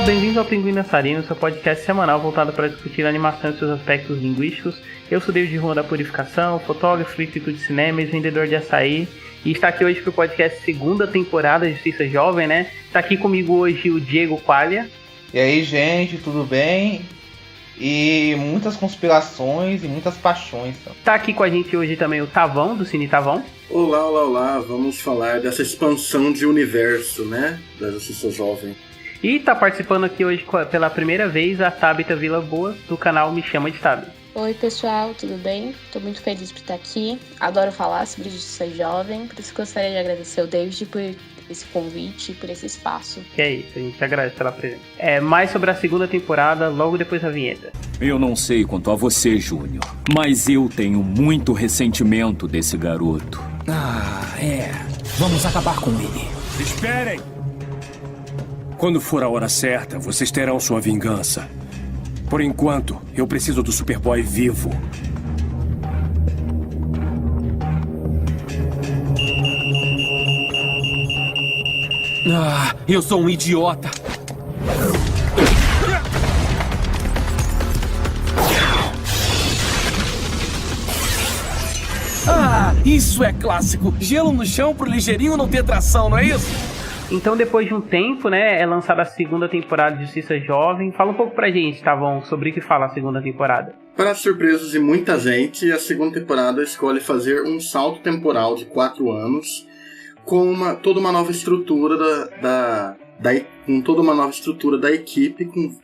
bem-vindos ao Pinguim Dançarino, seu podcast semanal voltado para discutir a animação e seus aspectos linguísticos. Eu sou David Rua da Purificação, fotógrafo, crítico de cinema e vendedor de açaí. E está aqui hoje para o podcast segunda temporada de Justiça Jovem, né? Está aqui comigo hoje o Diego Qualia. E aí, gente, tudo bem? E muitas conspirações e muitas paixões. Está aqui com a gente hoje também o Tavão, do Cine Tavão. Olá, vamos falar dessa expansão de universo, né? Da Justiça Jovem. E está participando aqui hoje pela primeira vez a Tabita Vila Boa, do canal Me Chama de Tabi. Oi pessoal, tudo bem? Estou muito feliz por estar aqui. Adoro falar sobre Justiça Jovem, por isso gostaria de agradecer ao David por esse convite, por esse espaço. Que é isso, a gente agradece pela presença. Mais sobre a segunda temporada, logo depois da vinheta. Eu não sei quanto a você, Júnior, mas eu tenho muito ressentimento desse garoto. Vamos acabar com ele. Esperem! Quando for a hora certa, vocês terão sua vingança. Por enquanto, eu preciso do Superboy vivo. Eu sou um idiota. Isso é clássico. Gelo no chão pro ligeirinho não ter tração, não é isso? Então, depois de um tempo, né, é lançada a segunda temporada de Justiça Jovem. Fala um pouco pra gente, Tavão, sobre o que fala a segunda temporada. Para surpresa de muita gente, a segunda temporada escolhe fazer um salto temporal de 4 anos com toda uma nova estrutura da equipe, com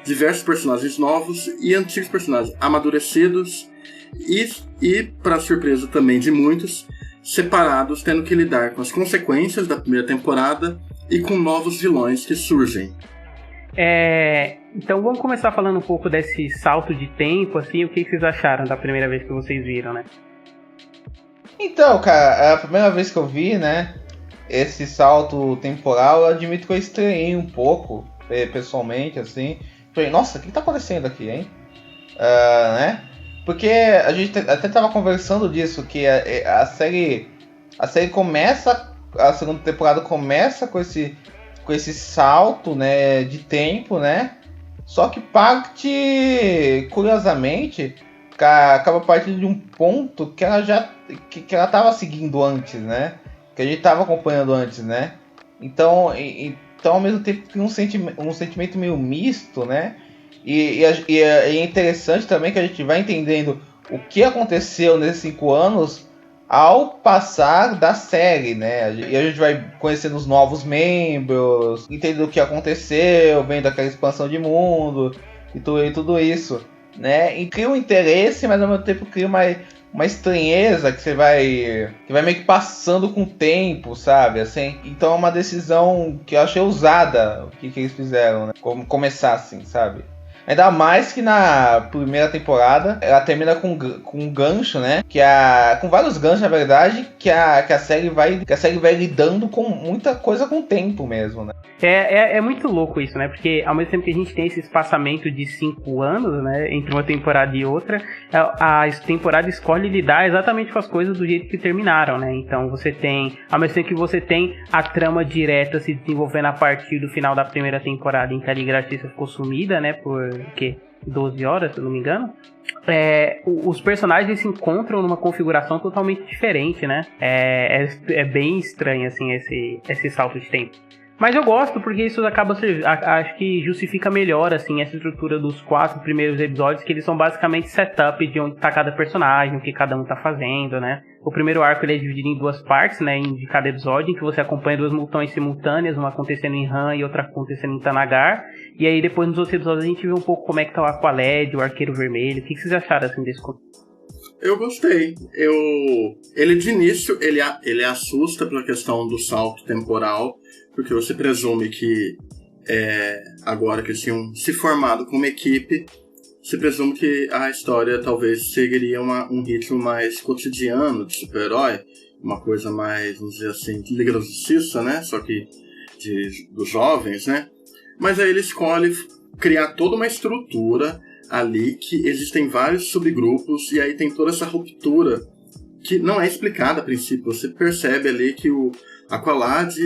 diversos personagens novos e antigos personagens amadurecidos e para surpresa também de muitos, separados, tendo que lidar com as consequências da primeira temporada e com novos vilões que surgem. Então vamos começar falando um pouco desse salto de tempo, assim, o que vocês acharam da primeira vez que vocês viram, né? Então, cara, a primeira vez que eu vi, né, esse salto temporal, eu admito que eu estranhei um pouco, pessoalmente, assim. Falei, nossa, o que tá acontecendo aqui, hein? Né? Porque a gente até tava conversando disso, que a série começa, a segunda temporada começa com esse salto, né, de tempo, né? Só que curiosamente, acaba partindo de um ponto que ela tava seguindo antes, né? Que a gente tava acompanhando antes, né? Então ao mesmo tempo tem um sentimento meio misto, né? E é interessante também que a gente vai entendendo o que aconteceu nesses 5 anos ao passar da série, né? E a gente vai conhecendo os novos membros, entendendo o que aconteceu, vendo aquela expansão de mundo e tudo isso, né? E cria um interesse, mas ao mesmo tempo cria uma estranheza que vai meio que passando com o tempo, sabe? Assim, então é uma decisão que eu achei ousada o que eles fizeram, né? Como começar assim, sabe? Ainda mais que na primeira temporada ela termina com um gancho, né? Com vários ganchos, na verdade, que a série vai lidando com muita coisa com o tempo mesmo, né? É muito louco isso, né? Porque ao mesmo tempo que a gente tem esse espaçamento de 5 anos, né, entre uma temporada e outra, a temporada escolhe lidar exatamente com as coisas do jeito que terminaram, né? Então você tem, ao mesmo tempo que você tem a trama direta se desenvolvendo a partir do final da primeira temporada, em que a Liga da Justiça ficou sumida, né, por 12 horas, se eu não me engano. Os personagens se encontram numa configuração totalmente diferente, né? É bem estranho, assim, esse salto de tempo. Mas eu gosto porque isso acaba acho que justifica melhor, assim, essa estrutura dos 4 primeiros episódios, que eles são basicamente setup de onde tá cada personagem, o que cada um tá fazendo, né? O primeiro arco ele é dividido em 2 partes, né, de cada episódio, em que você acompanha 2 multões simultâneas, uma acontecendo em Han e outra acontecendo em Thanagar. E aí depois nos outros episódios a gente vê um pouco como é que tá o Aqualad, o Arqueiro Vermelho. O que vocês acharam, assim, desse conto? Eu gostei. Ele de início, ele assusta pela questão do salto temporal, porque você presume que agora que eles tinham se formado como equipe, se presume que a história talvez seguiria um ritmo mais cotidiano de super-herói, uma coisa mais, vamos dizer assim, de Liga da Justiça, né? Só que dos jovens, né? Mas aí ele escolhe criar toda uma estrutura ali que existem vários subgrupos e aí tem toda essa ruptura que não é explicada a princípio. Você percebe ali que o Aqualad,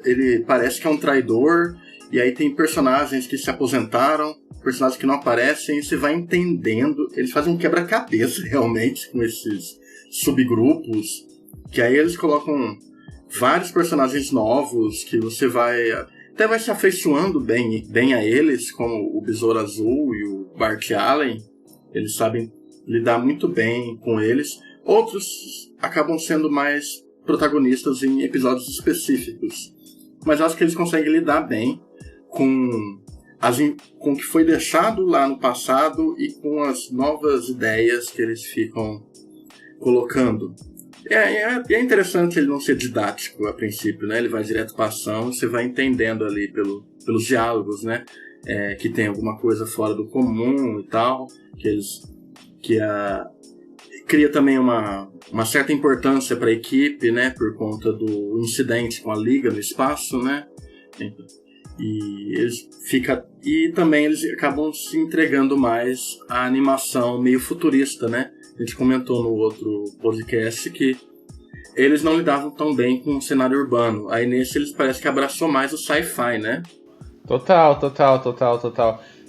ele parece que é um traidor E aí tem personagens que se aposentaram, personagens que não aparecem, e você vai entendendo. Eles fazem um quebra-cabeça realmente com esses subgrupos, que aí eles colocam vários personagens novos que você até vai se afeiçoando bem a eles, como o Besouro Azul e o Bart Allen. Eles sabem lidar muito bem com eles. Outros acabam sendo mais protagonistas em episódios específicos. Mas acho que eles conseguem lidar bem com o que foi deixado lá no passado e com as novas ideias que eles ficam colocando. É interessante ele não ser didático a princípio, né? Ele vai direto para a ação e você vai entendendo ali pelos diálogos, né? Que tem alguma coisa fora do comum e tal, cria também uma certa importância para a equipe, né? Por conta do incidente com a Liga no espaço, né? E também eles acabam se entregando mais à animação meio futurista, né? A gente comentou no outro podcast que eles não lidavam tão bem com o cenário urbano. Aí nesse eles parecem que abraçou mais o sci-fi, né? Total.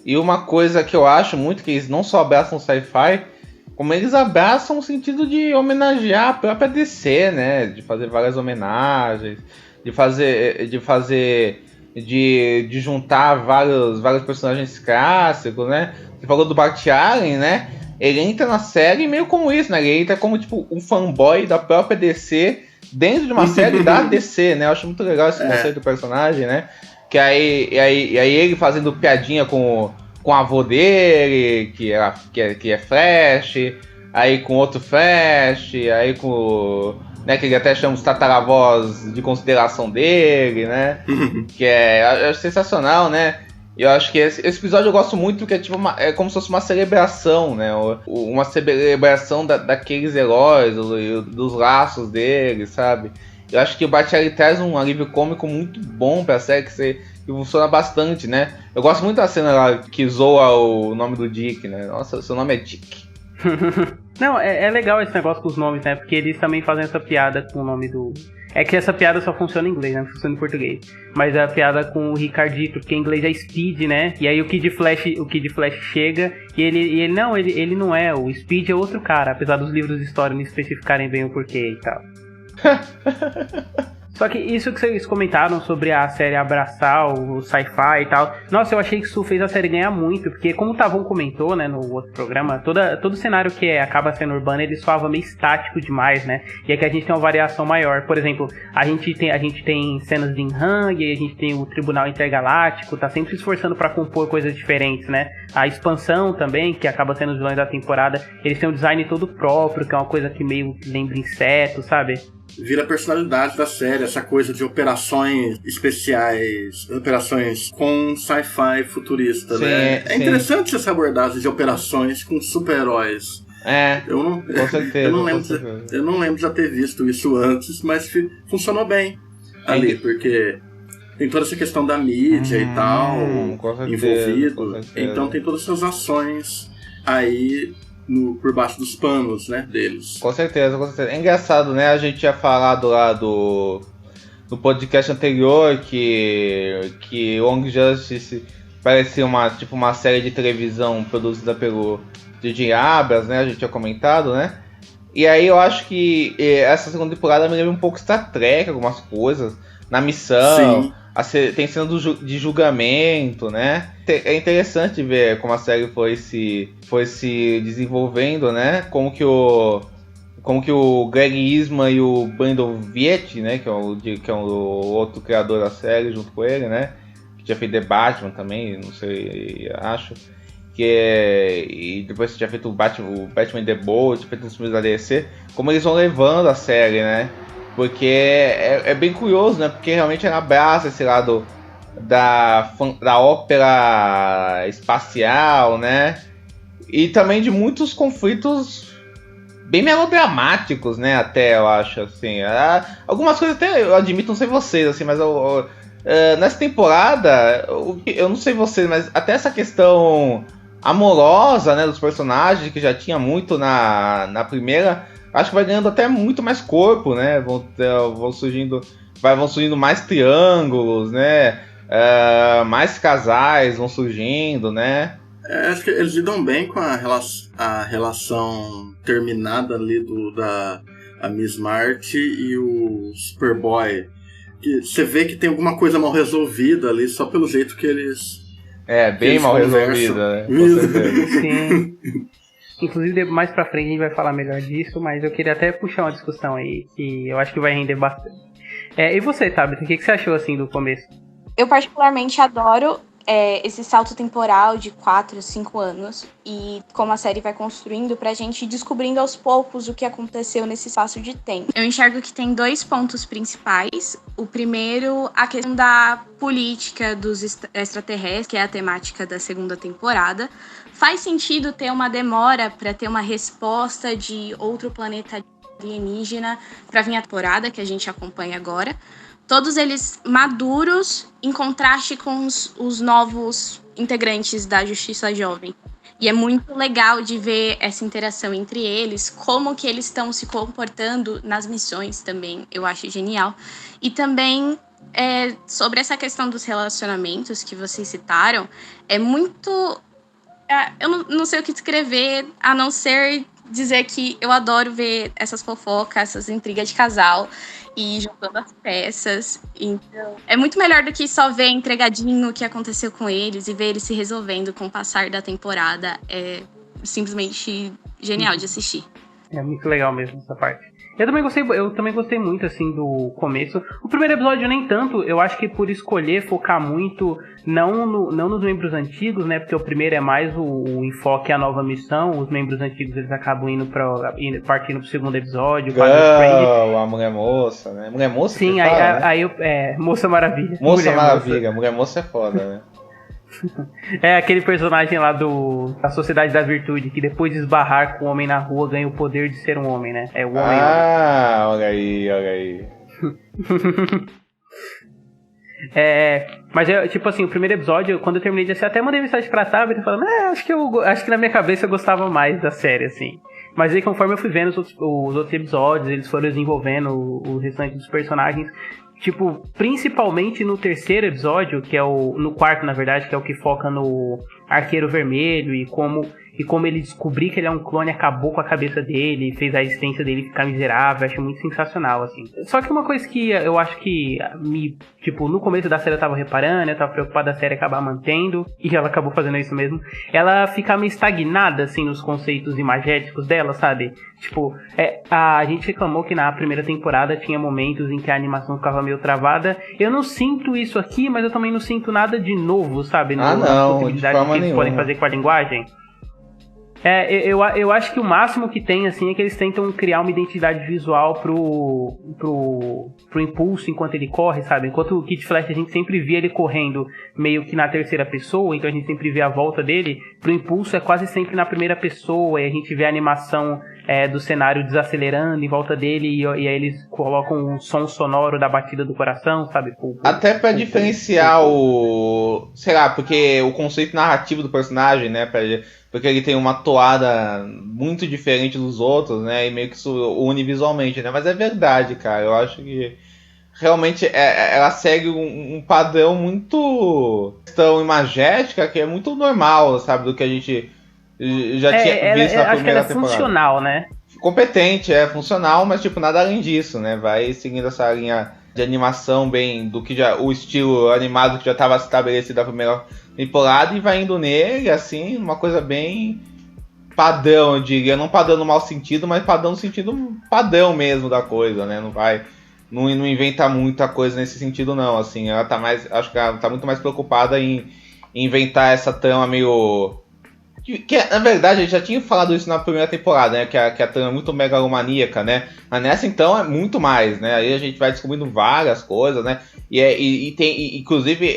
E uma coisa que eu acho muito que eles não só abraçam o sci-fi, como eles abraçam o sentido de homenagear a própria DC, né? De fazer várias homenagens, de juntar vários personagens clássicos, né? Você falou do Bart Allen, né? Ele entra na série meio como isso, né? Ele entra como tipo um fanboy da própria DC dentro de uma série da DC, né? Eu acho muito legal esse conceito do personagem, né? Que aí ele fazendo piadinha com o avô dele, que é Flash, aí com outro Flash, aí com... né, que ele até chama os tataravós de consideração dele, né? Que é sensacional, né? Eu acho que esse episódio eu gosto muito porque é como se fosse uma celebração, né? Uma celebração daqueles heróis, dos laços deles, sabe? Eu acho que o Bart Allen traz um alívio cômico muito bom pra série que funciona bastante, né? Eu gosto muito da cena lá que zoa o nome do Dick, né? Nossa, seu nome é Dick. Não, é legal esse negócio com os nomes, né? Porque eles também fazem essa piada com o nome do... É que essa piada só funciona em inglês, né? Não funciona em português. Mas a piada com o Ricardito, porque em inglês é Speed, né? E aí o Kid Flash chega e ele não é. O Speed é outro cara, apesar dos livros de história não especificarem bem o porquê e tal. Só que isso que vocês comentaram sobre a série abraçar o sci-fi e tal, nossa, eu achei que isso fez a série ganhar muito, porque como o Tavon comentou, né, no outro programa, todo cenário que acaba sendo urbano, ele soava meio estático demais, né, e aqui a gente tem uma variação maior. Por exemplo, a gente tem cenas de Inhang, e a gente tem o Tribunal Intergaláctico, tá sempre se esforçando pra compor coisas diferentes, né, a Expansão também, que acaba sendo os vilões da temporada, eles têm um design todo próprio, que é uma coisa que meio lembra inseto, sabe? Vira a personalidade da série, essa coisa de operações especiais, operações com sci-fi futurista, sim, né? É interessante essa abordagem de operações com super-heróis. Com certeza. Eu não lembro de já ter visto isso antes, mas funcionou bem ali, porque tem toda essa questão da mídia e tal, envolvido. Então tem todas essas ações aí por baixo dos panos, né, deles. Com certeza. É engraçado, né? A gente tinha falado lá no podcast anterior que Young Justice parecia uma série de televisão produzida pelo J.J. Abrams, né? A gente tinha comentado, né? E aí eu acho que essa segunda temporada me lembra um pouco Star Trek, algumas coisas. Na missão... Sim. Tem cena de julgamento, né? É interessante ver como a série foi se desenvolvendo, né? Como que o Greg Eastman e o Brandon Vietti, né? Que é o outro criador da série, junto com ele, né? Que tinha feito The Batman também, não sei, acho. E depois tinha feito o Batman The Bold, tinha feito os filmes da DC. Como eles vão levando a série, né? Porque é bem curioso, né? Porque realmente ela abraça esse lado da ópera espacial, né? E também de muitos conflitos bem melodramáticos, né? Até, eu acho, assim. Algumas coisas até eu admito, não sei vocês, assim, mas nessa temporada, eu não sei vocês, mas até essa questão amorosa, né? Dos personagens, que já tinha muito na primeira... Acho que vai ganhando até muito mais corpo, né? Vão surgindo mais triângulos, né? mais casais vão surgindo, né? Acho que eles lidam bem com a relação terminada ali da Miss Marty e o Superboy. Que você vê que tem alguma coisa mal resolvida ali, só pelo jeito que eles... bem mal resolvida, né? Com certeza. Sim. Inclusive, mais pra frente a gente vai falar melhor disso, mas eu queria até puxar uma discussão aí, que eu acho que vai render bastante. E você, Tabitha, o que você achou, assim, do começo? Eu particularmente adoro esse salto temporal de 4, 5 anos e como a série vai construindo pra gente ir descobrindo aos poucos o que aconteceu nesse espaço de tempo. Eu enxergo que tem 2 pontos principais. O primeiro, a questão da política dos extraterrestres, que é a temática da segunda temporada. Faz sentido ter uma demora para ter uma resposta de outro planeta alienígena para vir a temporada que a gente acompanha agora. Todos eles maduros, em contraste com os novos integrantes da Justiça Jovem. E é muito legal de ver essa interação entre eles, como que eles estão se comportando nas missões também, eu acho genial. E também, sobre essa questão dos relacionamentos que vocês citaram, é muito... eu não sei o que escrever, a não ser dizer que eu adoro ver essas fofocas, essas intrigas de casal e juntando as peças. Então, é muito melhor do que só ver entregadinho o que aconteceu com eles e ver eles se resolvendo com o passar da temporada. É simplesmente genial de assistir. É muito legal mesmo essa parte. Eu também gostei muito, assim, do começo. O primeiro episódio nem tanto, eu acho que por escolher focar muito, não nos membros antigos, né, porque o primeiro é mais o enfoque à nova missão, os membros antigos eles acabam partindo pro segundo episódio. A Mulher Moça, né? Mulher Moça? Sim, Moça Maravilha. Moça Maravilha, Mulher Moça é foda, né? É aquele personagem lá da Sociedade da Virtude, que depois de esbarrar com o homem na rua ganha o poder de ser um homem, né? É o homem. Olha aí. Mas tipo assim, o primeiro episódio, quando eu terminei de assistir, até mandei mensagem pra Tabitha falando, acho que na minha cabeça eu gostava mais da série, assim. Mas aí conforme eu fui vendo os outros episódios, eles foram desenvolvendo o restante dos personagens. Tipo, principalmente no terceiro episódio, que é no quarto, na verdade, que é o que foca no Arqueiro Vermelho e como ele descobriu que ele é um clone, acabou com a cabeça dele, fez a existência dele ficar miserável. Acho muito sensacional, assim. Só que uma coisa que eu acho que no começo da série eu tava reparando, eu tava preocupado da série acabar mantendo, e ela acabou fazendo isso mesmo, ela fica meio estagnada, assim, nos conceitos imagéticos dela, sabe? Tipo, a gente reclamou que na primeira temporada tinha momentos em que a animação ficava meio travada. Eu não sinto isso aqui, mas eu também não sinto nada de novo, sabe? Nas possibilidades que eles podem fazer com a linguagem. Eu acho que o máximo que tem, assim, é que eles tentam criar uma identidade visual pro Impulso enquanto ele corre, sabe? Enquanto o Kid Flash a gente sempre via ele correndo meio que na terceira pessoa, então a gente sempre vê a volta dele. Pro Impulso é quase sempre na primeira pessoa, e a gente vê a animação do cenário desacelerando em volta dele, e aí eles colocam um som sonoro da batida do coração, sabe? Até pra diferenciar sei lá, porque o conceito narrativo do personagem, né, porque ele tem uma toada muito diferente dos outros, né? E meio que isso une visualmente, né? Mas é verdade, cara. Eu acho que realmente ela segue um padrão muito tão imagética que é muito normal, sabe? Do que a gente já tinha visto na primeira temporada. Acho que ela é funcional, né? Competente, funcional, mas tipo, nada além disso, né? Vai seguindo essa linha de animação bem do que o estilo animado que já estava estabelecido na primeira temporada e vai indo nele, assim, uma coisa bem padrão, eu diria, não padrão no mau sentido, mas padrão no sentido padrão mesmo da coisa, né? Não inventa muita coisa nesse sentido, não, assim, ela tá acho que ela tá muito mais preocupada em inventar essa trama meio... Que, na verdade, a gente já tinha falado isso na primeira temporada, né? Que a trama é muito megalomaníaca, né? Mas nessa, então, é muito mais, né? Aí a gente vai descobrindo várias coisas, né? E tem, inclusive,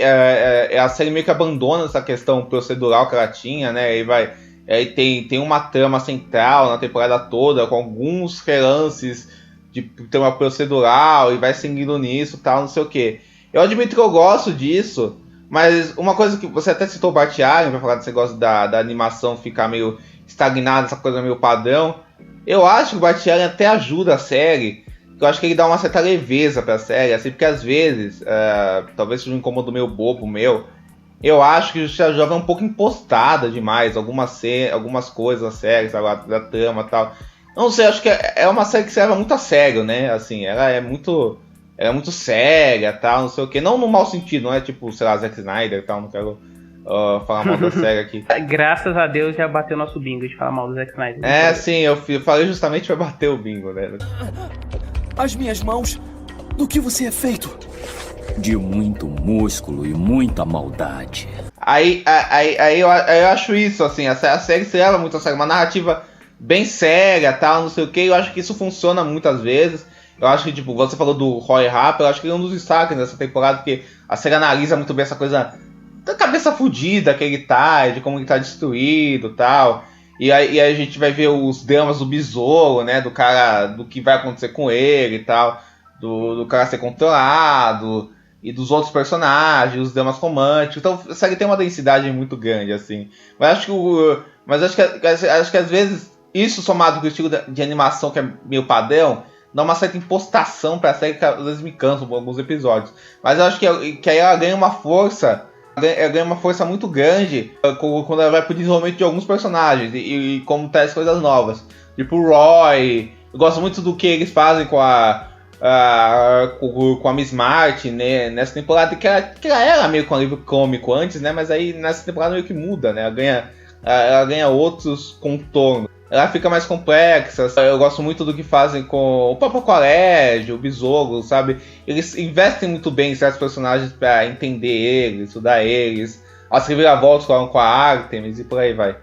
a série meio que abandona essa questão procedural que ela tinha, né? Aí tem uma trama central na temporada toda, com alguns relances de trama procedural, e vai seguindo nisso, tal, não sei o quê. Eu admito que eu gosto disso. Mas uma coisa que você até citou o Bart Allen, pra falar desse negócio da animação ficar meio estagnada, essa coisa meio padrão. Eu acho que o Bart Allen até ajuda a série Eu acho que ele dá uma certa leveza pra série, assim, porque às vezes, talvez seja um incômodo meio bobo meu, eu acho que Justiça Jovem é um pouco impostada demais, algumas coisas na série, sabe, da trama e tal. Não sei, acho que é uma série que se leva muito a sério, né, assim, ela é muito séria, tal, não sei o que, não no mau sentido, não é tipo, sei lá, Zack Snyder e tal, não quero falar mal da série aqui. Graças a Deus já bateu nosso bingo de falar mal do Zack Snyder. Sim, eu falei justamente pra bater o bingo, né. As minhas mãos, do que você é feito? De muito músculo e muita maldade. Aí eu acho isso, assim, a série se leva muito a sério, uma narrativa bem séria, tal, não sei o que, eu acho que isso funciona muitas vezes. Eu acho que, tipo, você falou do Roy Harper, eu acho que ele é um dos destaques dessa temporada, porque a série analisa muito bem essa coisa da cabeça fodida que ele tá, de como ele tá destruído e tal. E aí a gente vai ver os dramas do Besouro, né, do cara, do que vai acontecer com ele e tal, do cara ser controlado, e dos outros personagens, os dramas românticos. Então a série tem uma densidade muito grande, assim. Mas acho que às vezes, isso somado com o estilo de animação que é meio padrão, dá uma certa impostação pra série que às vezes me cansa por alguns episódios. Mas eu acho que aí ela ganha uma força. Ela ganha uma força muito grande quando ela vai pro desenvolvimento de alguns personagens e como traz coisas novas. Tipo o Roy. Eu gosto muito do que eles fazem com a Miss Martin, né, nessa temporada, que ela era meio com um livro cômico antes, né, mas aí nessa temporada meio que muda, né, ela ganha outros contornos. Ela fica mais complexa. Eu gosto muito do que fazem com o próprio colégio, o Besouro, sabe? Eles investem muito bem em certos personagens pra entender eles, estudar eles. As reviravoltas com a Artemis e por aí vai.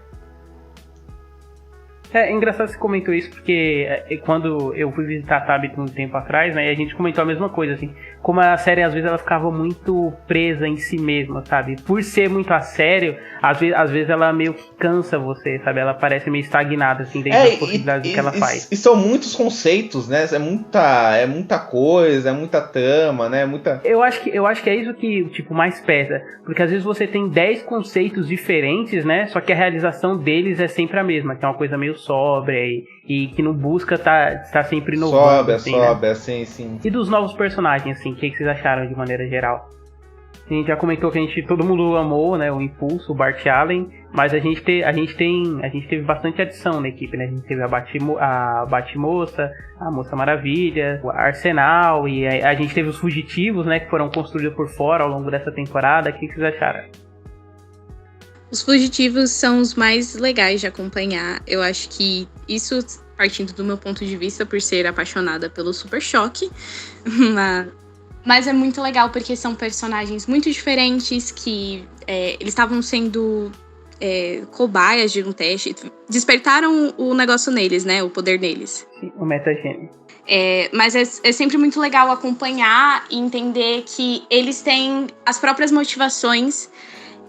É engraçado você comentou isso, porque quando eu fui visitar a Tabitha um tempo atrás, né, a gente comentou a mesma coisa, assim, como a série às vezes ela ficava muito presa em si mesma, sabe? Por ser muito a sério, às vezes ela meio que cansa você, sabe? Ela parece meio estagnada, assim, dentro das possibilidades que ela faz. E são muitos conceitos, né? É muita coisa, é muita trama, né? Eu acho que é isso que, tipo, mais pesa. Porque às vezes você tem 10 conceitos diferentes, né? Só que a realização deles é sempre a mesma, que é uma coisa meio sóbria e que não busca tá sempre inovando. Sóbria, sim. E dos novos personagens, assim, o que vocês acharam de maneira geral? A gente já comentou que todo mundo amou, né, o Impulso, o Bart Allen, mas a gente teve bastante adição na equipe, né? A gente teve a Batmoça, a Moça Maravilha, o Arsenal, e a gente teve os fugitivos, né, que foram construídos por fora ao longo dessa temporada. O que vocês acharam? Os fugitivos são os mais legais de acompanhar. Eu acho que isso, partindo do meu ponto de vista, por ser apaixonada pelo Super Choque, mas é muito legal porque são personagens muito diferentes que eles estavam sendo cobaias de um teste. Despertaram o negócio neles, né? O poder neles. Sim, o metagênio. Mas é sempre muito legal acompanhar e entender que eles têm as próprias motivações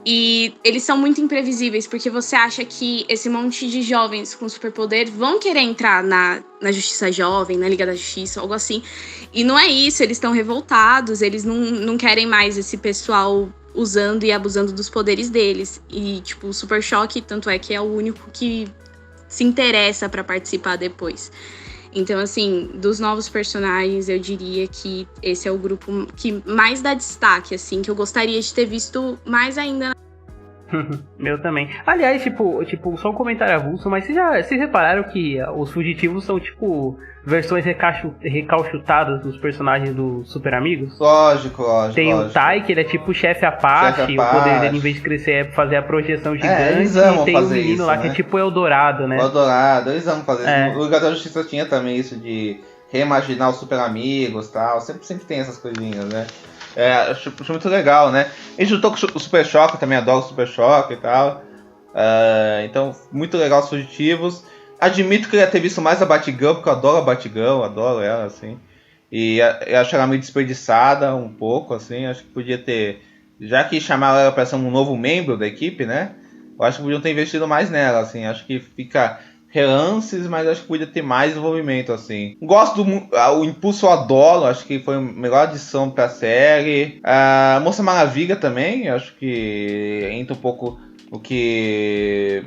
e eles são muito imprevisíveis, porque você acha que esse monte de jovens com superpoder vão querer entrar na Justiça Jovem, na Liga da Justiça, algo assim. E não é isso, eles estão revoltados, eles não querem mais esse pessoal usando e abusando dos poderes deles. E, tipo, o Super Choque, tanto é que é o único que se interessa pra participar depois. Então, assim, dos novos personagens, eu diria que esse é o grupo que mais dá destaque, assim, que eu gostaria de ter visto mais ainda. Meu também. Aliás, tipo, só um comentário avulso, mas vocês repararam que os fugitivos são, tipo, versões recalchutadas dos personagens dos Super Amigos? Lógico. Tem o Tai, que ele é tipo o chefe Apache, o poder dele, em vez de crescer, é fazer a projeção gigante. Eles amam e tem fazer o menino isso, lá, né? que é tipo o Eldorado, né? O Eldorado, eles amam fazer isso. O Liga da Justiça tinha também isso de reimaginar os Super Amigos e tal. Sempre tem essas coisinhas, né? Acho muito legal, né? Ele juntou com o Super Choque, também adoro o Super Choque e tal. Então, muito legal os fugitivos. Admito que eu ia ter visto mais a Batgirl, porque eu adoro a Batgirl, adoro ela, assim. E eu acho ela meio desperdiçada um pouco, assim. Acho que podia ter... Já que chamaram ela para ser um novo membro da equipe, né? Eu acho que podiam ter investido mais nela, assim. Acho que fica relances, mas acho que podia ter mais desenvolvimento, assim. Gosto o Impulso, eu adoro. Acho que foi a melhor adição pra série. A Moça Maravilha também. Acho que entra um pouco no que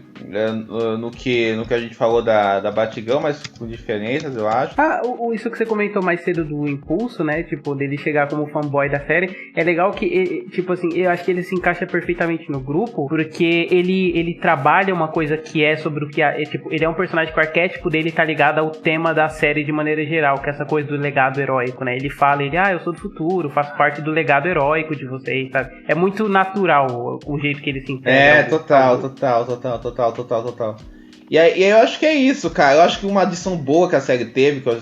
a gente falou da Batgirl, mas com diferenças, eu acho. Isso que você comentou mais cedo do impulso, né? Tipo, dele chegar como fanboy da série. É legal que, tipo assim, eu acho que ele se encaixa perfeitamente no grupo, porque ele trabalha uma coisa que é sobre o que tipo, ele é um personagem que o arquétipo dele tá ligado ao tema da série de maneira geral, que é essa coisa do legado heróico, né? Ele fala, eu sou do futuro, faço parte do legado heróico de vocês, sabe? É muito natural o jeito que ele se entrega. Total. E aí eu acho que é isso, cara. Eu acho que uma adição boa que a série teve, que eu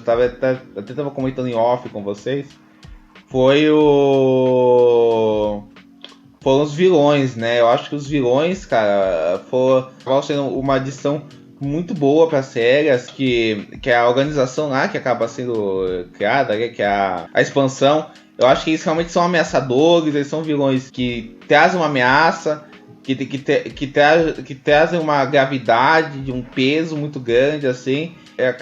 até tava comentando em off com vocês, foram os vilões, né? Eu acho que os vilões, cara, foram sendo uma adição muito boa pra série, que é a organização lá que acaba sendo criada, né? Que é a expansão. Eu acho que eles realmente são ameaçadores, eles são vilões que trazem uma ameaça, que trazem uma gravidade, de um peso muito grande, assim,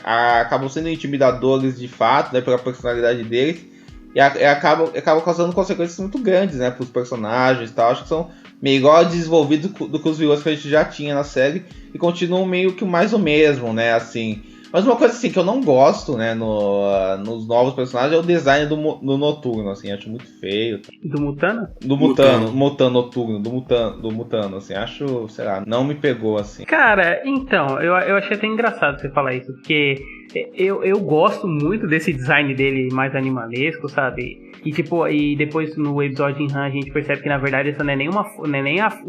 acabam sendo intimidadores de fato, né, pela personalidade deles, e acabam causando consequências muito grandes, né, pros personagens e tal. Acho que são melhor desenvolvidos do que os vilões que a gente já tinha na série, e continuam meio que mais o mesmo, né, assim. Mas uma coisa assim que eu não gosto, né, nos novos personagens é o design do Noturno, assim, acho muito feio. Do Mutano? Do Mutano Noturno, do Mutano, assim, acho, sei lá, não me pegou, assim. Cara, então, eu achei até engraçado você falar isso, porque eu gosto muito desse design dele mais animalesco, sabe? E tipo, e depois no episódio em Han a gente percebe que na verdade essa não é nem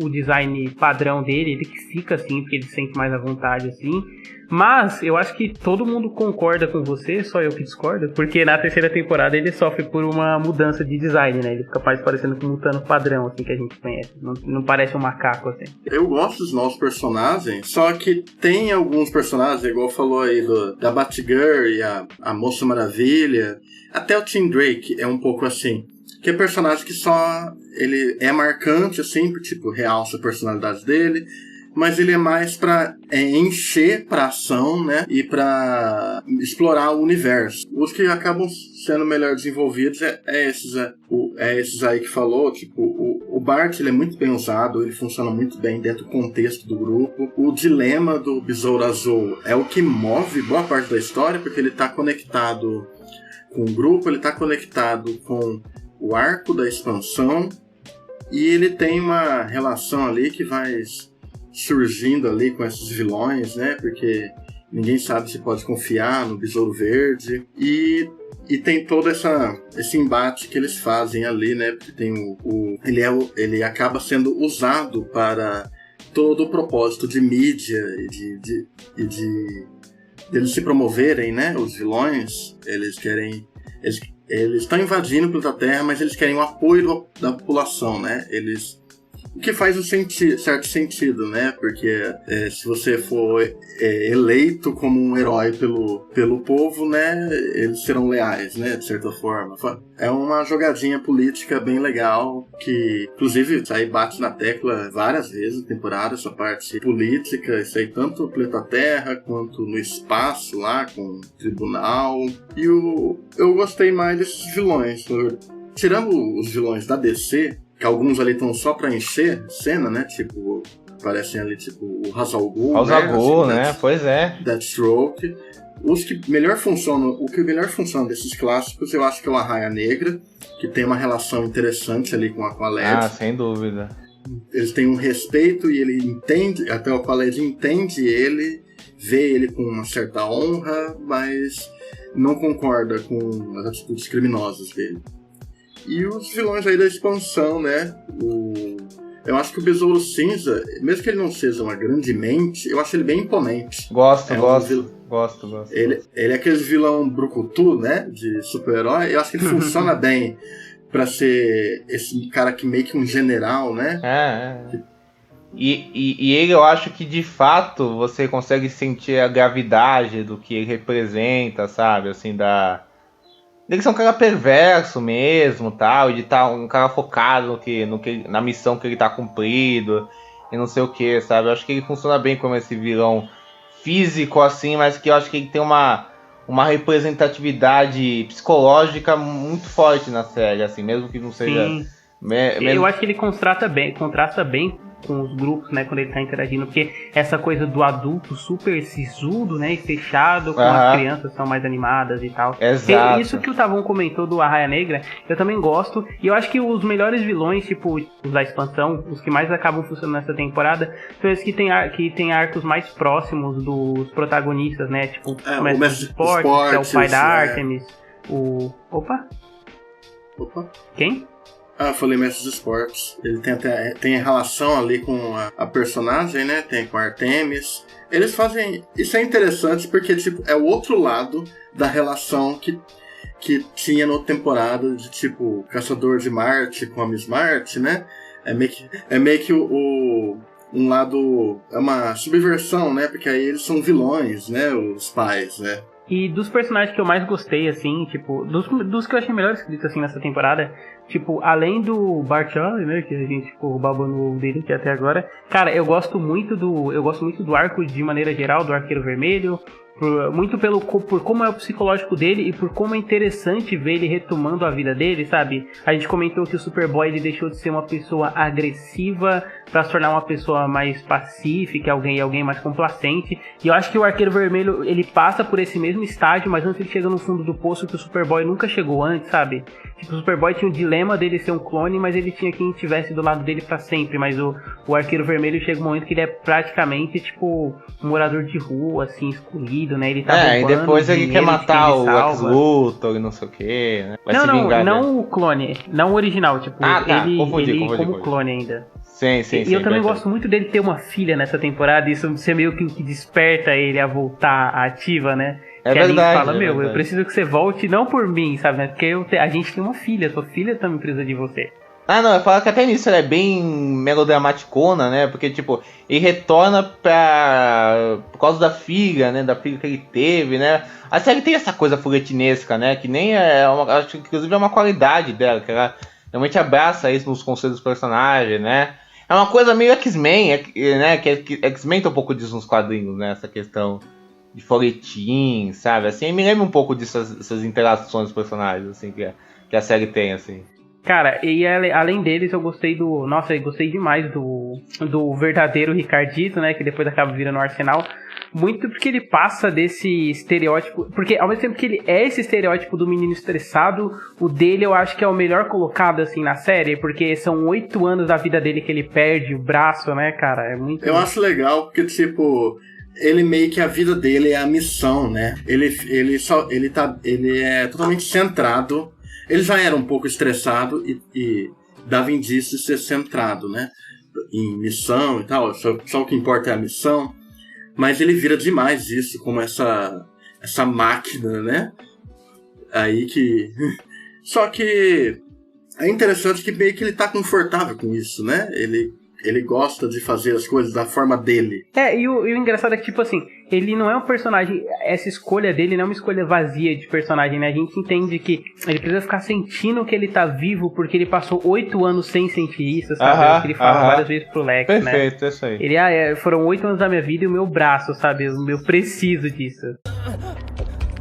o design padrão dele, ele que fica assim, porque ele se sente mais à vontade, assim. Mas eu acho que todo mundo concorda com você, só eu que discordo, porque na terceira temporada ele sofre por uma mudança de design, né? Ele fica mais parecendo com um Mutano padrão, assim, que a gente conhece. Não parece um macaco, assim. Eu gosto dos novos personagens, só que tem alguns personagens, igual falou aí, da Batgirl e a Moça Maravilha, até o Tim Drake é um pouco assim, que é personagem que só ele é marcante, assim, tipo, realça a personalidade dele, mas ele é mais pra encher pra ação, né? E pra explorar o universo. Os que acabam sendo melhor desenvolvidos é esses aí que falou. Tipo, o Bart, ele é muito bem usado, ele funciona muito bem dentro do contexto do grupo. O dilema do Besouro Azul é o que move boa parte da história, porque ele tá conectado com o grupo, ele tá conectado com o arco da expansão, e ele tem uma relação ali que vai surgindo ali com esses vilões, né? Porque ninguém sabe se pode confiar no Besouro Verde. E tem todo esse embate que eles fazem ali, né? Porque tem ele acaba sendo usado para todo o propósito de mídia e de eles se promoverem, né? Os vilões, eles estão invadindo o planeta Terra, mas eles querem o apoio da população, né? O que faz certo sentido, né? Porque se você for eleito como um herói pelo povo, né? Eles serão leais, né? De certa forma. É uma jogadinha política bem legal, que inclusive isso aí bate na tecla várias vezes na temporada, essa parte política, isso aí tanto no planeta Terra quanto no espaço lá, com o tribunal. E eu gostei mais desses vilões. Tirando os vilões da DC, que alguns ali estão só pra encher cena, né? Tipo, parecem ali, tipo, o Ra's al Ghul, né? Pois é. Deathstroke. O que melhor funciona desses clássicos, eu acho que é o Arraia Negra, que tem uma relação interessante ali com a LED. Ah, sem dúvida. Eles têm um respeito e ele entende, até o LED entende ele, vê ele com uma certa honra, mas não concorda com as atitudes criminosas dele. E os vilões aí da expansão, né? Eu acho que o Besouro Cinza, mesmo que ele não seja uma grande mente, eu acho ele bem imponente. Gosto. Ele é aquele vilão brucutu, né? De super-herói. Eu acho que ele funciona bem pra ser esse cara que meio que um general, né? E ele, eu acho que de fato você consegue sentir a gravidade do que ele representa, sabe? Assim, ele é um cara perverso mesmo, tal, e de estar um cara focado na missão que ele tá cumprindo, e não sei o que, sabe? Eu acho que ele funciona bem como esse vilão físico, assim, mas que eu acho que ele tem uma representatividade psicológica muito forte na série, assim, mesmo que não seja... Sim. Eu acho que ele contrasta bem com os grupos, né, quando ele tá interagindo, porque essa coisa do adulto super sisudo, né, e fechado, com as crianças são mais animadas e tal. Exato. Isso que o Tavon comentou do Arraia Negra, eu também gosto, e eu acho que os melhores vilões, tipo, os da expansão, os que mais acabam funcionando nessa temporada, são esses que tem arcos mais próximos dos protagonistas, né, tipo, o Mestre dos Esportes, que é o pai da Artemis, Opa? Quem? Eu falei Mestre dos Esportes. Ele tem relação ali com a personagem, né? Tem com a Artemis. Eles fazem... Isso é interessante porque, tipo, é o outro lado da relação que tinha na temporada de, tipo, Caçador de Marte com a Miss Marte, né? É meio que um lado... É uma subversão, né? Porque aí eles são vilões, né? Os pais, né? E dos personagens que eu mais gostei, assim, tipo, dos que eu achei melhor escritos, assim, nessa temporada, tipo, além do Bart Allen, né, que a gente ficou babando o dele aqui até agora, cara, eu gosto muito do arco de maneira geral, do Arqueiro Vermelho, muito por como é o psicológico dele e por como é interessante ver ele retomando a vida dele, sabe? A gente comentou que o Superboy ele deixou de ser uma pessoa agressiva pra se tornar uma pessoa mais pacífica, alguém mais complacente. E eu acho que o Arqueiro Vermelho, ele passa por esse mesmo estágio, mas antes ele chega no fundo do poço que o Superboy nunca chegou antes, sabe? Tipo, o Superboy tinha o dilema dele ser um clone, mas ele tinha quem estivesse do lado dele pra sempre. Mas o Arqueiro Vermelho chega um momento que ele é praticamente, tipo, um morador de rua, assim, excluído, né? Ele tá e depois ele quer matar o Ex-Luthor e não sei o que, né? Não o clone, não o original, tipo, ele como clone ainda. Sim. E eu também gosto muito dele ter uma filha nessa temporada, isso ser meio que o que desperta ele a voltar à ativa, né? É que verdade. Fala, eu preciso que você volte, não por mim, sabe? Né? Porque a gente tem uma filha, sua filha também precisa de você. Eu falo que até nisso ela é bem melodramaticona, né? Porque, tipo, ele retorna por causa da filha, né? Da filha que ele teve, né? A série tem essa coisa foguetinesca, né? Que nem acho que inclusive é uma qualidade dela, que ela realmente abraça isso nos conceitos dos personagens, né? É uma coisa meio X-Men, né? Que X-Men tem um pouco disso nos quadrinhos, né? Essa questão de folhetim, sabe? Assim, me lembra um pouco dessas interações dos personagens, assim, que a série tem, assim. Cara, e além deles, eu gostei demais do verdadeiro Ricardito, né? Que depois acaba virando o Arsenal. Muito porque ele passa desse estereótipo. Porque ao mesmo tempo que ele é esse estereótipo do menino estressado, o dele eu acho que é o melhor colocado, assim, na série. Porque são 8 anos da vida dele que ele perde o braço, né, cara? É muito... Eu acho legal porque, tipo... Ele meio que a vida dele é a missão, né? Ele é totalmente centrado. Ele já era um pouco estressado e dava indício de ser centrado, né? Em missão e tal. Só o que importa é a missão. Mas ele vira demais isso, como essa máquina, né? Aí que... Só que é interessante que meio que ele tá confortável com isso, né? Ele gosta de fazer as coisas da forma dele. E o engraçado é que, tipo assim, ele não é um personagem... Essa escolha dele não é uma escolha vazia de personagem, né? A gente entende que ele precisa ficar sentindo que ele tá vivo porque ele passou 8 anos sem sentir isso, sabe? Que ele fala várias vezes pro Lex, perfeito, né? Perfeito, é isso aí. Ele, foram 8 anos da minha vida e o meu braço, sabe? Eu preciso disso.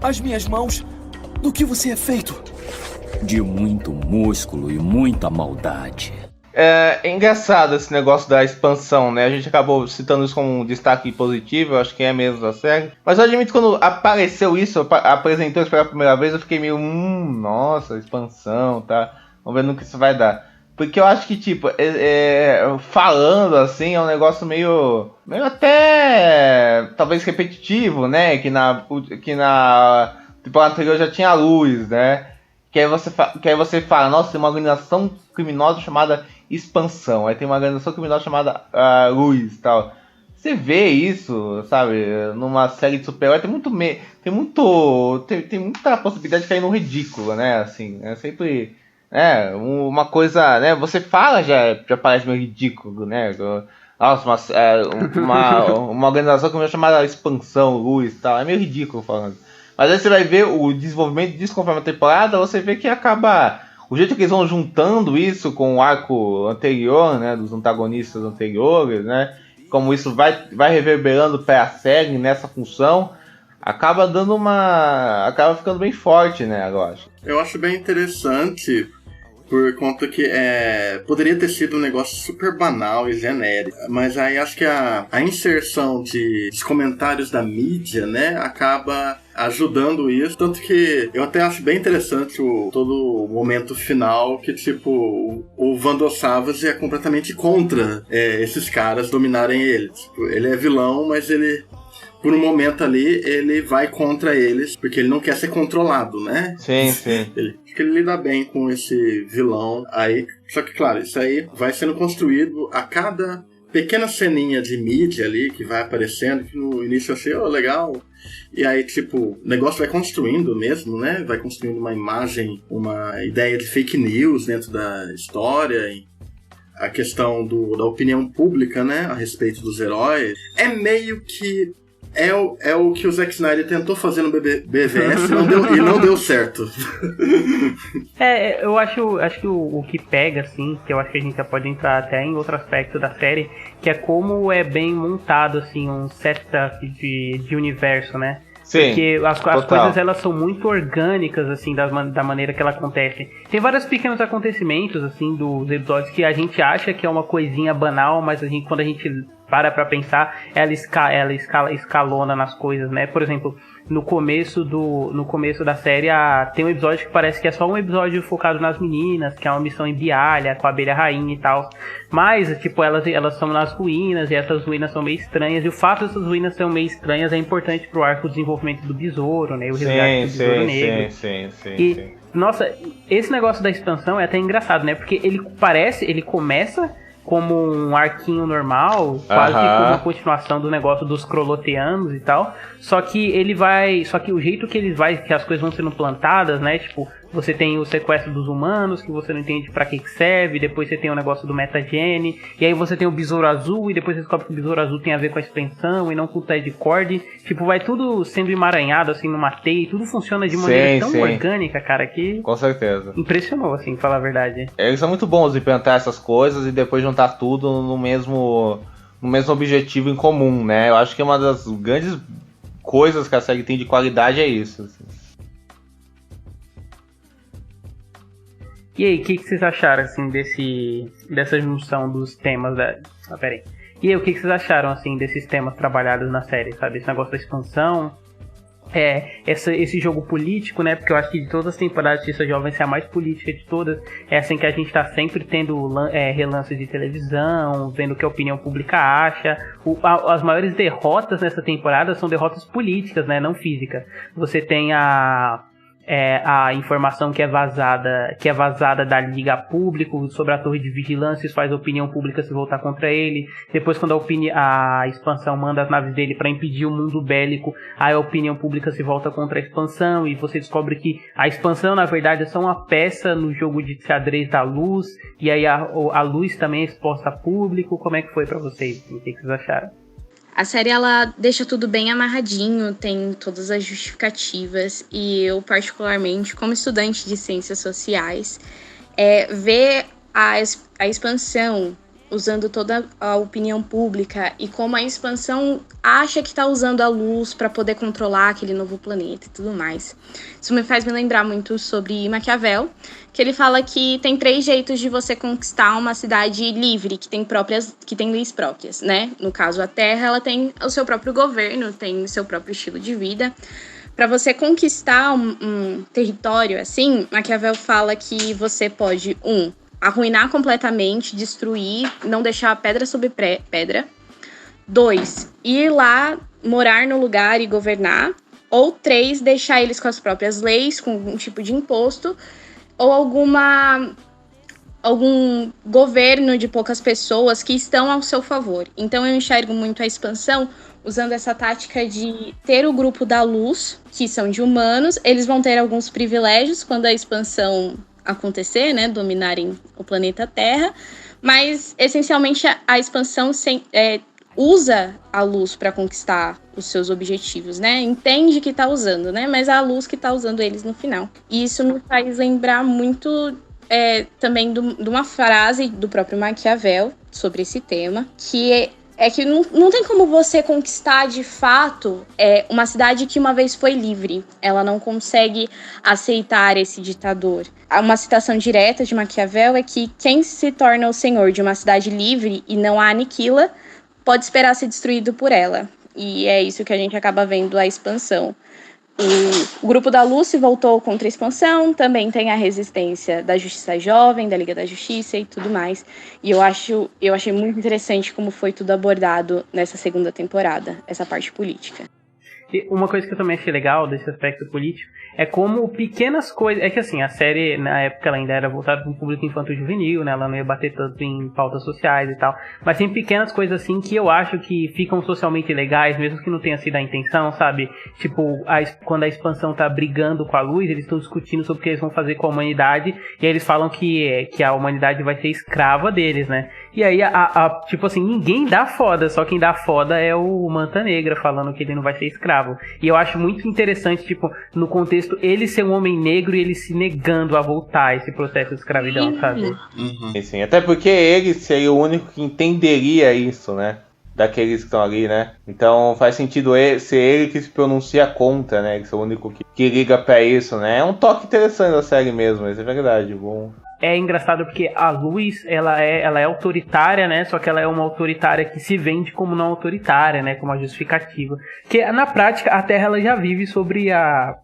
As minhas mãos... Do que você é feito? De muito músculo e muita maldade. É engraçado esse negócio da expansão, né? A gente acabou citando isso como um destaque positivo, eu acho que é mesmo da série. Mas eu admito que quando apareceu isso, apresentou isso pela primeira vez, eu fiquei meio, nossa, expansão, tá? Vamos ver no que isso vai dar. Porque eu acho que, tipo, falando assim, é um negócio meio até, talvez repetitivo, né? Que na temporada anterior já tinha a luz, né? Que aí você fala, nossa, tem uma organização criminosa chamada Expansão. Aí tem uma organização criminosa chamada Luz e tal. Você vê isso, sabe, numa série de super-herói, tem muita possibilidade de cair no ridículo, né? Assim, é sempre uma coisa, né? Você fala, já parece meio ridículo, né? Nossa, uma organização criminosa chamada Expansão, Luz e tal. É meio ridículo falando. Mas aí você vai ver o desenvolvimento disso conforme a temporada, você vê que acaba... O jeito que eles vão juntando isso com o arco anterior, né, dos antagonistas anteriores, né, como isso vai reverberando para a série nessa função, acaba ficando bem forte, né, eu acho. Eu acho bem interessante, por conta que poderia ter sido um negócio super banal e genérico. Mas aí acho que a inserção dos comentários da mídia, né, acaba ajudando isso. Tanto que eu até acho bem interessante todo o momento final que, tipo, o Vandal Savage é completamente contra esses caras dominarem ele. Tipo, ele é vilão, mas ele... Por um momento ali, ele vai contra eles, porque ele não quer ser controlado, né? Sim. Acho que ele lida bem com esse vilão. Aí, só que, claro, isso aí vai sendo construído a cada pequena ceninha de mídia ali que vai aparecendo, que no início eu achei, legal. E aí, tipo, o negócio vai construindo mesmo, né? Vai construindo uma imagem, uma ideia de fake news dentro da história. E a questão da opinião pública, né? A respeito dos heróis. É meio que... É o que o Zack Snyder tentou fazer no BVS e não deu certo. Eu acho que o que pega, assim, que eu acho que a gente já pode entrar até em outro aspecto da série, que é como é bem montado, assim, um setup de universo, né? Sim, porque as coisas, elas são muito orgânicas, assim, da maneira que ela acontece. Tem vários pequenos acontecimentos, assim, dos episódios que a gente acha que é uma coisinha banal, mas quando a gente para pra pensar, ela escalona nas coisas, né? Por exemplo, no começo da série, tem um episódio que parece que é só um episódio focado nas meninas, que é uma missão em Bialha, com a abelha rainha e tal. Mas, tipo, elas estão nas ruínas, e essas ruínas são meio estranhas. E o fato dessas ruínas serem meio estranhas é importante pro arco de desenvolvimento do besouro, né? O resgate do besouro negro. Sim. Nossa, esse negócio da expansão é até engraçado, né? Porque ele começa como um arquinho normal, quase como uma continuação do negócio dos Kroloteanos e tal. Só que o jeito que as coisas vão sendo plantadas, né? Tipo, você tem o sequestro dos humanos, que você não entende pra que serve. Depois você tem o negócio do metagene. E aí você tem o Besouro Azul. E depois você descobre que o Besouro Azul tem a ver com a expansão e não com o Ted Cord. Tipo, vai tudo sendo emaranhado, assim, numa teia. E tudo funciona de maneira tão orgânica, cara, que... Com certeza. Impressionou, assim, pra falar a verdade. Eles são muito bons de plantar essas coisas e depois juntar tudo no mesmo objetivo em comum, né? Eu acho que uma das grandes coisas que a série tem de qualidade é isso, assim. E aí, o que vocês acharam, assim, dessa junção dos temas da... E aí, o que vocês acharam, assim, desses temas trabalhados na série, sabe? Esse negócio da expansão, esse jogo político, né? Porque eu acho que de todas as temporadas de Essa Jovem é a mais política de todas. É assim que a gente tá sempre tendo relances de televisão, vendo o que a opinião pública acha. As maiores derrotas nessa temporada são derrotas políticas, né? Não físicas. Você tem a informação que é vazada da Liga Público sobre a torre de vigilância, isso faz a opinião pública se voltar contra ele. Depois, quando a expansão manda as naves dele para impedir o mundo bélico, aí a opinião pública se volta contra a expansão, e você descobre que a expansão, na verdade, é só uma peça no jogo de xadrez da luz, e aí a luz também é exposta a público. Como é que foi para vocês? O que vocês acharam? A série, ela deixa tudo bem amarradinho, tem todas as justificativas, e eu, particularmente, como estudante de ciências sociais, ver a expansão usando toda a opinião pública e como a expansão acha que está usando a luz para poder controlar aquele novo planeta e tudo mais. Isso me faz me lembrar muito sobre Maquiavel, que ele fala que tem 3 jeitos de você conquistar uma cidade livre, que tem leis próprias, né? No caso, a Terra, ela tem o seu próprio governo, tem o seu próprio estilo de vida. Para você conquistar um território assim, Maquiavel fala que você pode, arruinar completamente, destruir, não deixar pedra sobre pedra. 2, ir lá, morar no lugar e governar. Ou 3, deixar eles com as próprias leis, com algum tipo de imposto, ou algum governo de poucas pessoas que estão ao seu favor. Então eu enxergo muito a expansão usando essa tática de ter o grupo da luz, que são de humanos. Eles vão ter alguns privilégios quando a expansão acontecer, né, dominarem o planeta Terra, mas essencialmente a expansão usa a luz para conquistar os seus objetivos, né? Entende que tá usando, né? Mas é a luz que tá usando eles no final. E isso me faz lembrar muito também de uma frase do próprio Maquiavel sobre esse tema, que é que não tem como você conquistar de fato uma cidade que uma vez foi livre. Ela não consegue aceitar esse ditador. Uma citação direta de Maquiavel é que quem se torna o senhor de uma cidade livre e não a aniquila, pode esperar ser destruído por ela. E é isso que a gente acaba vendo a expansão. O grupo da Lucy voltou contra a expansão, também tem a resistência da Justiça Jovem, da Liga da Justiça e tudo mais. E eu achei muito interessante como foi tudo abordado nessa segunda temporada, essa parte política. E uma coisa que eu também achei legal desse aspecto político é como pequenas coisas... É que assim, a série, na época, ela ainda era voltada para um público infanto-juvenil, né? Ela não ia bater tanto em pautas sociais e tal. Mas tem pequenas coisas assim que eu acho que ficam socialmente legais, mesmo que não tenha sido a intenção, sabe? Tipo, quando a expansão tá brigando com a luz, eles estão discutindo sobre o que eles vão fazer com a humanidade. E aí eles falam que a humanidade vai ser escrava deles, né? E aí, tipo assim, ninguém dá foda, só quem dá foda é o Manta Negra, falando que ele não vai ser escravo. E eu acho muito interessante, tipo, no contexto, ele ser um homem negro e ele se negando a voltar a esse processo de escravidão, sabe? Uhum. Sim, até porque ele seria o único que entenderia isso, né? Daqueles que estão ali, né? Então faz sentido ser ele que se pronuncia contra, né? Que é o único que liga pra isso, né? É um toque interessante da série mesmo, isso é verdade, bom. É engraçado porque a Luz, ela é autoritária, né? Só que ela é uma autoritária que se vende como não autoritária, né? Como uma justificativa. Porque na prática a Terra ela já vive sobre a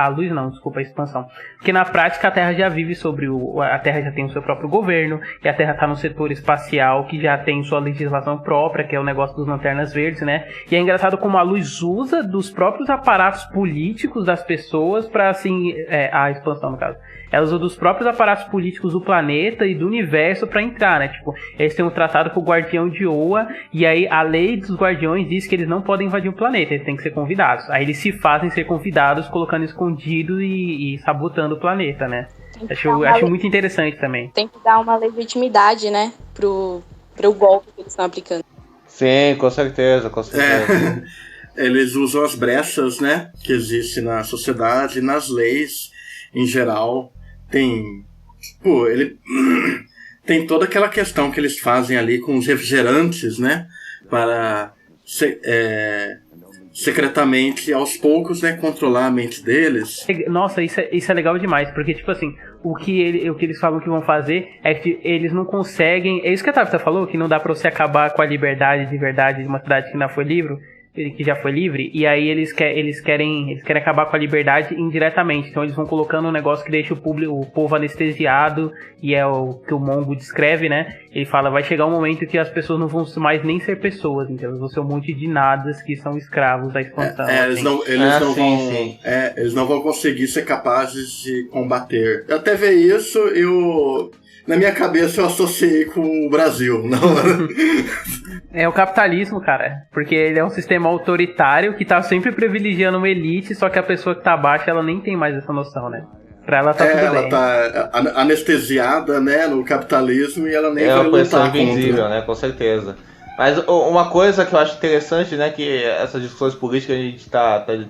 Luz não, desculpa, a expansão. Porque na prática a Terra já vive sobre a Terra já tem o seu próprio governo, e a Terra está no setor espacial que já tem sua legislação própria, que é o negócio dos lanternas verdes, né? E é engraçado como a Luz usa dos próprios aparatos políticos das pessoas para assim, a expansão no caso. Ela usa dos próprios aparatos políticos do planeta e do universo para entrar, né? Tipo, eles têm um tratado com o Guardião de Oa, e aí a lei dos Guardiões diz que eles não podem invadir o planeta, eles têm que ser convidados. Aí eles se fazem ser convidados, colocando escondido e sabotando o planeta, né? Acho muito interessante também. Tem que dar uma legitimidade, né? Pro golpe que eles estão aplicando. Sim, com certeza, com certeza. Eles usam as brechas, né? Que existem na sociedade, nas leis em geral. Tem toda aquela questão que eles fazem ali com os refrigerantes, né? Para secretamente, aos poucos, né, controlar a mente deles. Nossa, isso é legal demais, porque, tipo assim, o que eles falam que vão fazer é que eles não conseguem... É isso que a Tabitha falou, que não dá pra você acabar com a liberdade de verdade de uma cidade que ainda foi livre, que já foi livre, e aí eles querem acabar com a liberdade indiretamente. Então eles vão colocando um negócio que deixa o povo anestesiado, e é o que o Mongo descreve, né? Ele fala, vai chegar um momento que as pessoas não vão mais nem ser pessoas, então eles vão ser um monte de nadas que são escravos da expansão. Eles não vão conseguir ser capazes de combater. Eu até ver isso, na minha cabeça eu associei com o Brasil, não? É o capitalismo, cara, porque ele é um sistema autoritário que tá sempre privilegiando uma elite, só que a pessoa que tá abaixo, ela nem tem mais essa noção, né? Pra ela tá tudo bem. Ela tá anestesiada, né, no capitalismo, e ela nem vai lutar contra. É uma pessoa invisível, né, com certeza. Mas uma coisa que eu acho interessante, né, que essas discussões políticas que a gente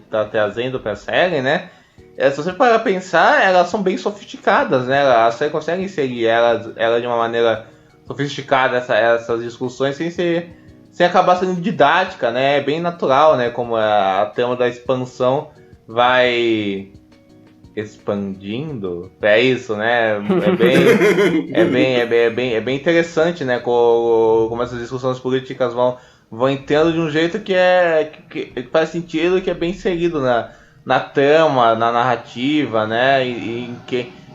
tá trazendo pra série, né, se você parar pra pensar, elas são bem sofisticadas, né? A série consegue inserir ela de uma maneira sofisticada, essas discussões, sem acabar sendo didática, né? É bem natural, né? Como a trama da expansão vai expandindo. É isso, né? É bem interessante, né? Como essas discussões políticas vão entrando de um jeito que faz sentido, que é bem inserido na trama, na narrativa, né?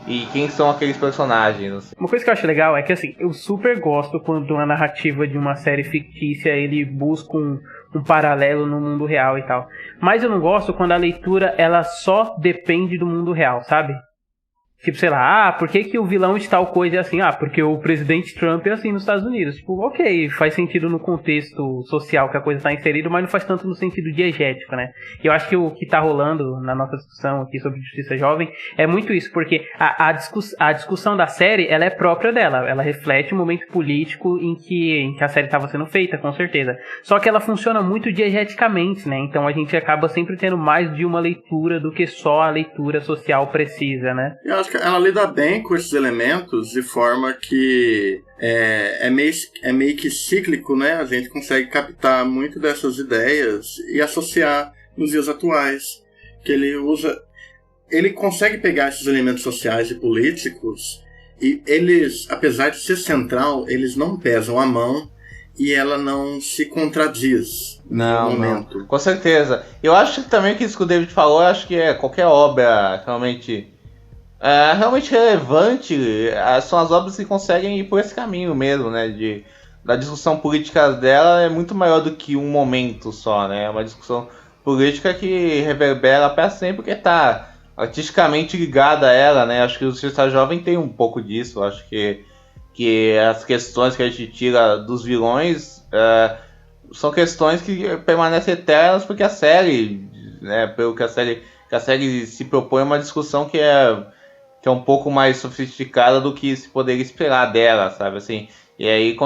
E quem são aqueles personagens. Assim. Uma coisa que eu acho legal é que, assim, eu super gosto quando a narrativa de uma série fictícia ele busca um paralelo no mundo real e tal. Mas eu não gosto quando a leitura ela só depende do mundo real, sabe? Tipo, sei lá, por que o vilão de tal coisa é assim? Porque o presidente Trump é assim nos Estados Unidos. Tipo, ok, faz sentido no contexto social que a coisa está inserida, mas não faz tanto no sentido diegético, né? E eu acho que o que tá rolando na nossa discussão aqui sobre Justiça Jovem é muito isso, porque a discussão da série, ela é própria dela. Ela reflete o momento político em que a série estava sendo feita, com certeza. Só que ela funciona muito diegeticamente, né? Então a gente acaba sempre tendo mais de uma leitura do que só a leitura social precisa, né? Eu acho acho que ela lida bem com esses elementos de forma que é meio que cíclico, né? A gente consegue captar muito dessas ideias e associar nos dias atuais. Que ele consegue pegar esses elementos sociais e políticos e eles, apesar de ser central, eles não pesam a mão e ela não se contradiz no momento. Não, com certeza. Eu acho que também que isso que o David falou, eu acho que qualquer obra realmente relevante, são as obras que conseguem ir por esse caminho mesmo, né? Da discussão política dela é muito maior do que um momento só, né? É uma discussão política que reverbera para sempre, porque tá artisticamente ligada a ela, né? Acho que o Cientista Jovem tem um pouco disso. Acho que as questões que a gente tira dos vilões são questões que permanecem eternas, porque a série, né? Pelo que a série se propõe, é uma discussão que é um pouco mais sofisticada do que se poderia esperar dela, sabe? Assim, e aí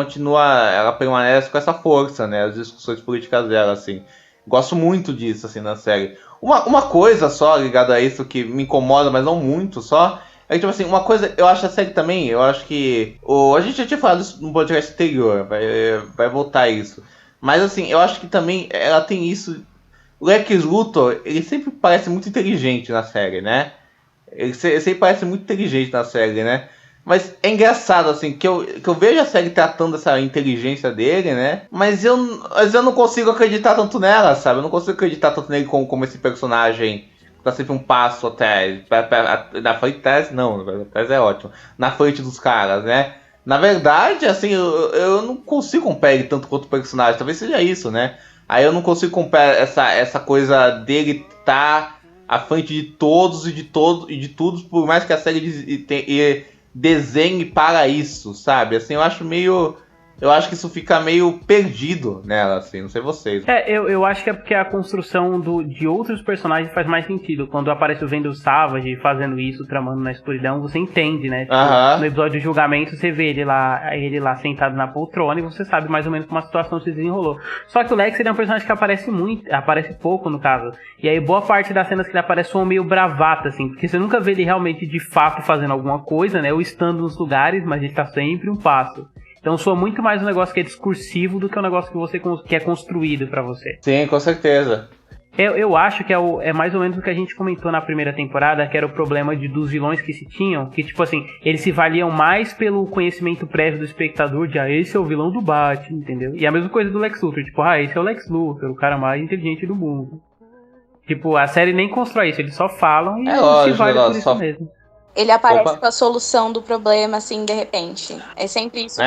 ela permanece com essa força, né? As discussões políticas dela, assim. Gosto muito disso, assim, na série. Uma coisa só ligada a isso que me incomoda, mas não muito só, é que, tipo assim, uma coisa, eu acho a série também, eu acho que... a gente já tinha falado isso no podcast anterior, vai voltar a isso. Mas, assim, eu acho que também ela tem isso... O Lex Luthor, ele sempre parece muito inteligente na série, né? Ele sempre parece muito inteligente na série, né? Mas é engraçado, assim, que eu vejo a série tratando essa inteligência dele, né? Mas eu não consigo acreditar tanto nela, sabe? Eu não consigo acreditar tanto nele como esse personagem que tá sempre um passo até... Na frente, não, na frente é ótimo. Na frente dos caras, né? Na verdade, assim, eu não consigo comparar ele tanto quanto o personagem. Talvez seja isso, né? Aí eu não consigo comparar essa coisa dele tá à frente de todos e de tudo, por mais que a série desenhe para isso, sabe? Assim, eu acho que isso fica meio perdido nela, assim, não sei vocês. Eu acho que é porque a construção de outros personagens faz mais sentido. Quando aparece o Vendel Savage fazendo isso, tramando na escuridão, você entende, né? Tipo, no episódio do julgamento, você vê ele lá sentado na poltrona e você sabe mais ou menos como a situação se desenrolou. Só que o Lex, ele é um personagem que aparece pouco, no caso. E aí, boa parte das cenas que ele aparece são meio bravata, assim, porque você nunca vê ele realmente, de fato, fazendo alguma coisa, né? Ou estando nos lugares, mas ele tá sempre um passo. Então soa muito mais um negócio que é discursivo do que um negócio que é construído pra você. Sim, com certeza. Eu acho que é mais ou menos o que a gente comentou na primeira temporada, que era o problema dos vilões que se tinham, que tipo assim, eles se valiam mais pelo conhecimento prévio do espectador de, esse é o vilão do Batman, entendeu? E a mesma coisa do Lex Luthor, tipo, esse é o Lex Luthor, o cara mais inteligente do mundo. Tipo, a série nem constrói isso, eles só falam e se vale por isso mesmo. Ele aparece com a solução do problema, assim, de repente. É sempre isso.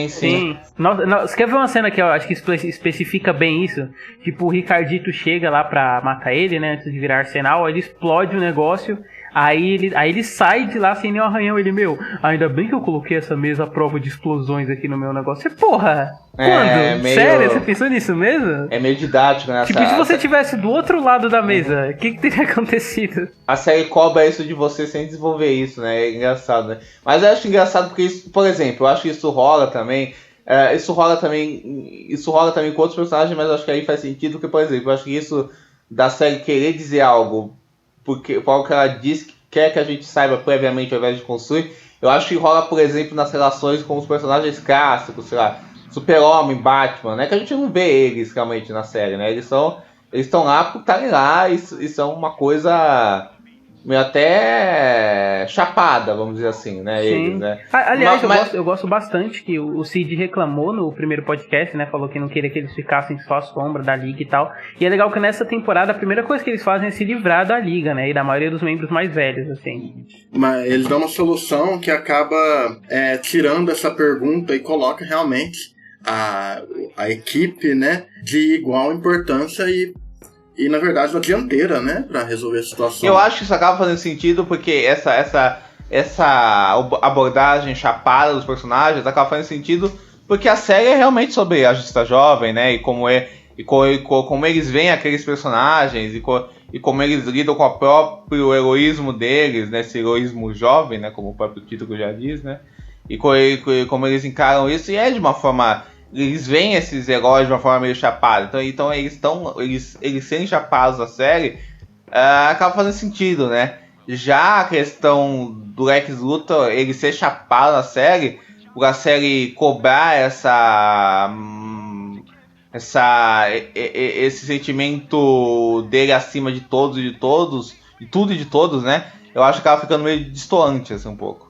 Sim. Nossa, você quer ver uma cena que eu acho que especifica bem isso? Tipo, o Ricardito chega lá pra matar ele, né? Antes de virar Arsenal, aí ele explode o negócio. Aí ele sai de lá sem nenhum arranhão. Ainda bem que eu coloquei essa mesa à prova de explosões aqui no meu negócio. Porra! Quando? Sério? Você pensou nisso mesmo? É meio didático, né? Tipo, se você tivesse do outro lado da mesa, o que teria acontecido? A série cobra isso de você sem desenvolver isso, né? É engraçado, né? Mas eu acho engraçado porque, isso, por exemplo, eu acho que isso rola também. Isso rola também com outros personagens, mas eu acho que aí faz sentido, porque, por exemplo, eu acho que isso da série querer dizer algo porque algo que ela diz que quer que a gente saiba previamente ao invés de construir, eu acho que rola, por exemplo, nas relações com os personagens clássicos, sei lá, Super-Homem, Batman, né? Que a gente não vê eles realmente na série, né? Eles estão lá por estarem lá e são uma coisa meio até chapada, vamos dizer assim, né? Sim. Eles, né? Aliás, eu gosto bastante que o Cid reclamou no primeiro podcast, né? Falou que não queria que eles ficassem só à sombra da Liga e tal. E é legal que nessa temporada a primeira coisa que eles fazem é se livrar da Liga, né? E da maioria dos membros mais velhos, assim. Mas eles dão uma solução que acaba tirando essa pergunta e coloca realmente a equipe, né, de igual importância e na verdade na dianteira, né, pra resolver a situação. Eu acho que isso acaba fazendo sentido porque essa abordagem chapada dos personagens acaba fazendo sentido porque a série é realmente sobre a Justiça Jovem, né, e como eles veem aqueles personagens e como eles lidam com o próprio heroísmo deles, né, esse heroísmo jovem, né, como o próprio título já diz, né, e como eles encaram isso, e é de uma forma... Eles veem esses heróis de uma forma meio chapada. Então eles serem chapados na série acaba fazendo sentido, né? Já a questão do Lex Luthor, ele ser chapado na série, por a série cobrar esse sentimento dele acima de todos e de todos, de tudo e de todos, né? Eu acho que acaba ficando meio distoante, assim, um pouco.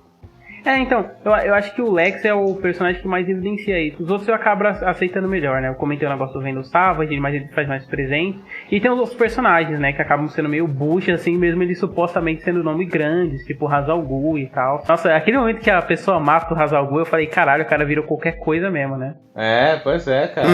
Então, eu acho que o Lex é o personagem que mais evidencia isso. Os outros eu acabo aceitando melhor, né? Eu comentei o negócio do Vendo Savage, mas ele faz mais presente. E tem os outros personagens, né? Que acabam sendo meio bucha, assim, mesmo eles supostamente sendo nomes grandes, tipo o Ra's al Ghul e tal. Nossa, aquele momento que a pessoa mata o Ra's al Ghul, eu falei, caralho, o cara virou qualquer coisa mesmo, né? Pois é, cara.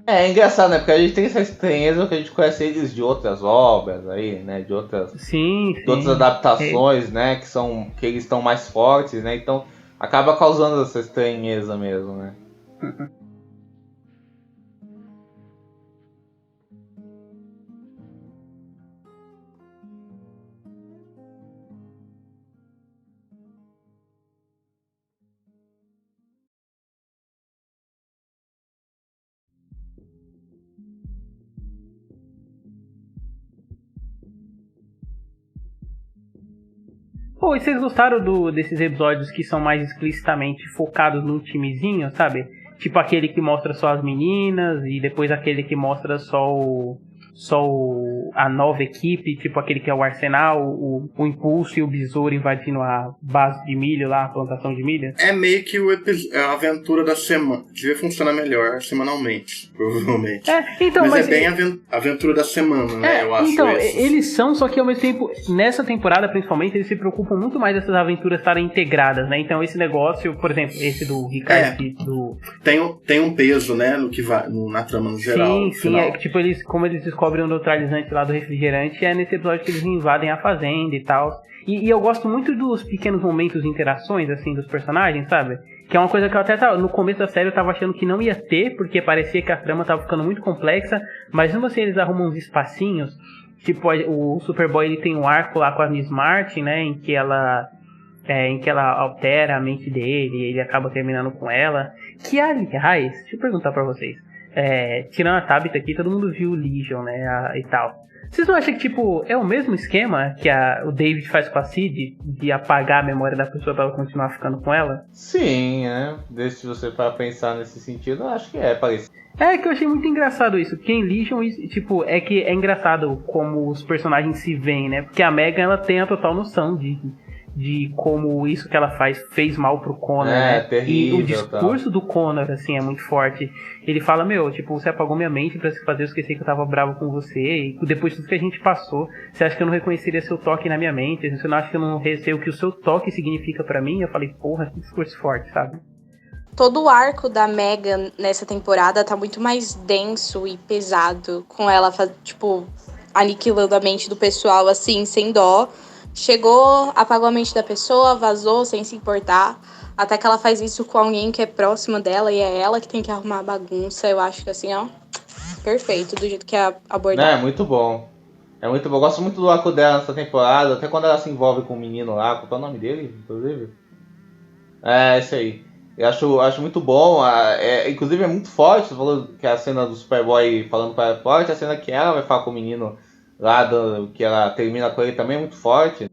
É engraçado, né? Porque a gente tem essa estranheza que a gente conhece eles de outras obras aí, né? De outras, sim. De outras adaptações, né? Que eles estão mais fortes, né? Então acaba causando essa estranheza mesmo, né? Pô, e vocês gostaram desses episódios que são mais explicitamente focados num timezinho, sabe? Tipo aquele que mostra só as meninas e depois aquele que mostra a nova equipe, tipo aquele que é o Arsenal, o Impulso e o Besouro invadindo a base de milho lá, a plantação de milho. É meio que a aventura da semana. Devia funcionar melhor semanalmente, provavelmente. Então, mas é bem a aventura da semana, né? Eu acho. Então, eles são, só que ao mesmo tempo, nessa temporada principalmente, eles se preocupam muito mais dessas aventuras estarem integradas, né? Então esse negócio, por exemplo, esse do Ricardo tem um peso, né, no que vai na trama no geral. Sim, tipo, como eles descobrem o neutralizante lá do refrigerante, é nesse episódio que eles invadem a fazenda e tal. E eu gosto muito dos pequenos momentos de interações, assim, dos personagens, sabe? Que é uma coisa que eu até no começo da série eu tava achando que não ia ter, porque parecia que a trama tava ficando muito complexa, mas mesmo assim eles arrumam uns espacinhos, tipo, o Superboy ele tem um arco lá com a Miss Martin, né, em que ela altera a mente dele e ele acaba terminando com ela. Que, aliás, deixa eu perguntar pra vocês. Tirando a Tabitha aqui, todo mundo viu o Legion, né, e tal. Vocês não acham que, tipo, é o mesmo esquema que o David faz com a Cid, de apagar a memória da pessoa pra ela continuar ficando com ela? Sim, né? Se você para pensar nesse sentido, eu acho que é parecido. É que eu achei muito engraçado isso, porque em Legion, tipo, é que é engraçado como os personagens se veem, né? Porque a Megan, ela tem a total noção de como isso que ela fez mal pro Connor, né? Terrível, e o discurso do Connor, assim, é muito forte. Ele fala, tipo, você apagou minha mente pra fazer eu esquecer que eu tava bravo com você, e depois de tudo que a gente passou, você acha que eu não reconheceria seu toque na minha mente? Você não acha que eu não sei o que o seu toque significa pra mim? Eu falei, porra, que discurso forte, sabe? Todo o arco da Megan nessa temporada tá muito mais denso e pesado, com ela, tipo, aniquilando a mente do pessoal, assim, sem dó. Chegou, apagou a mente da pessoa, vazou sem se importar. Até que ela faz isso com alguém que é próximo dela e é ela que tem que arrumar a bagunça. Eu acho que assim, ó, perfeito do jeito que é abordado. É muito bom. É muito bom. Eu gosto muito do arco dela nessa temporada. Até quando ela se envolve com o menino lá. Qual é o nome dele, inclusive? É, esse aí. Eu acho muito bom. Inclusive é muito forte. Você falou que a cena do Superboy falando com ela é forte. A cena que ela vai falar com o menino lá, que ela termina com ele também é muito forte.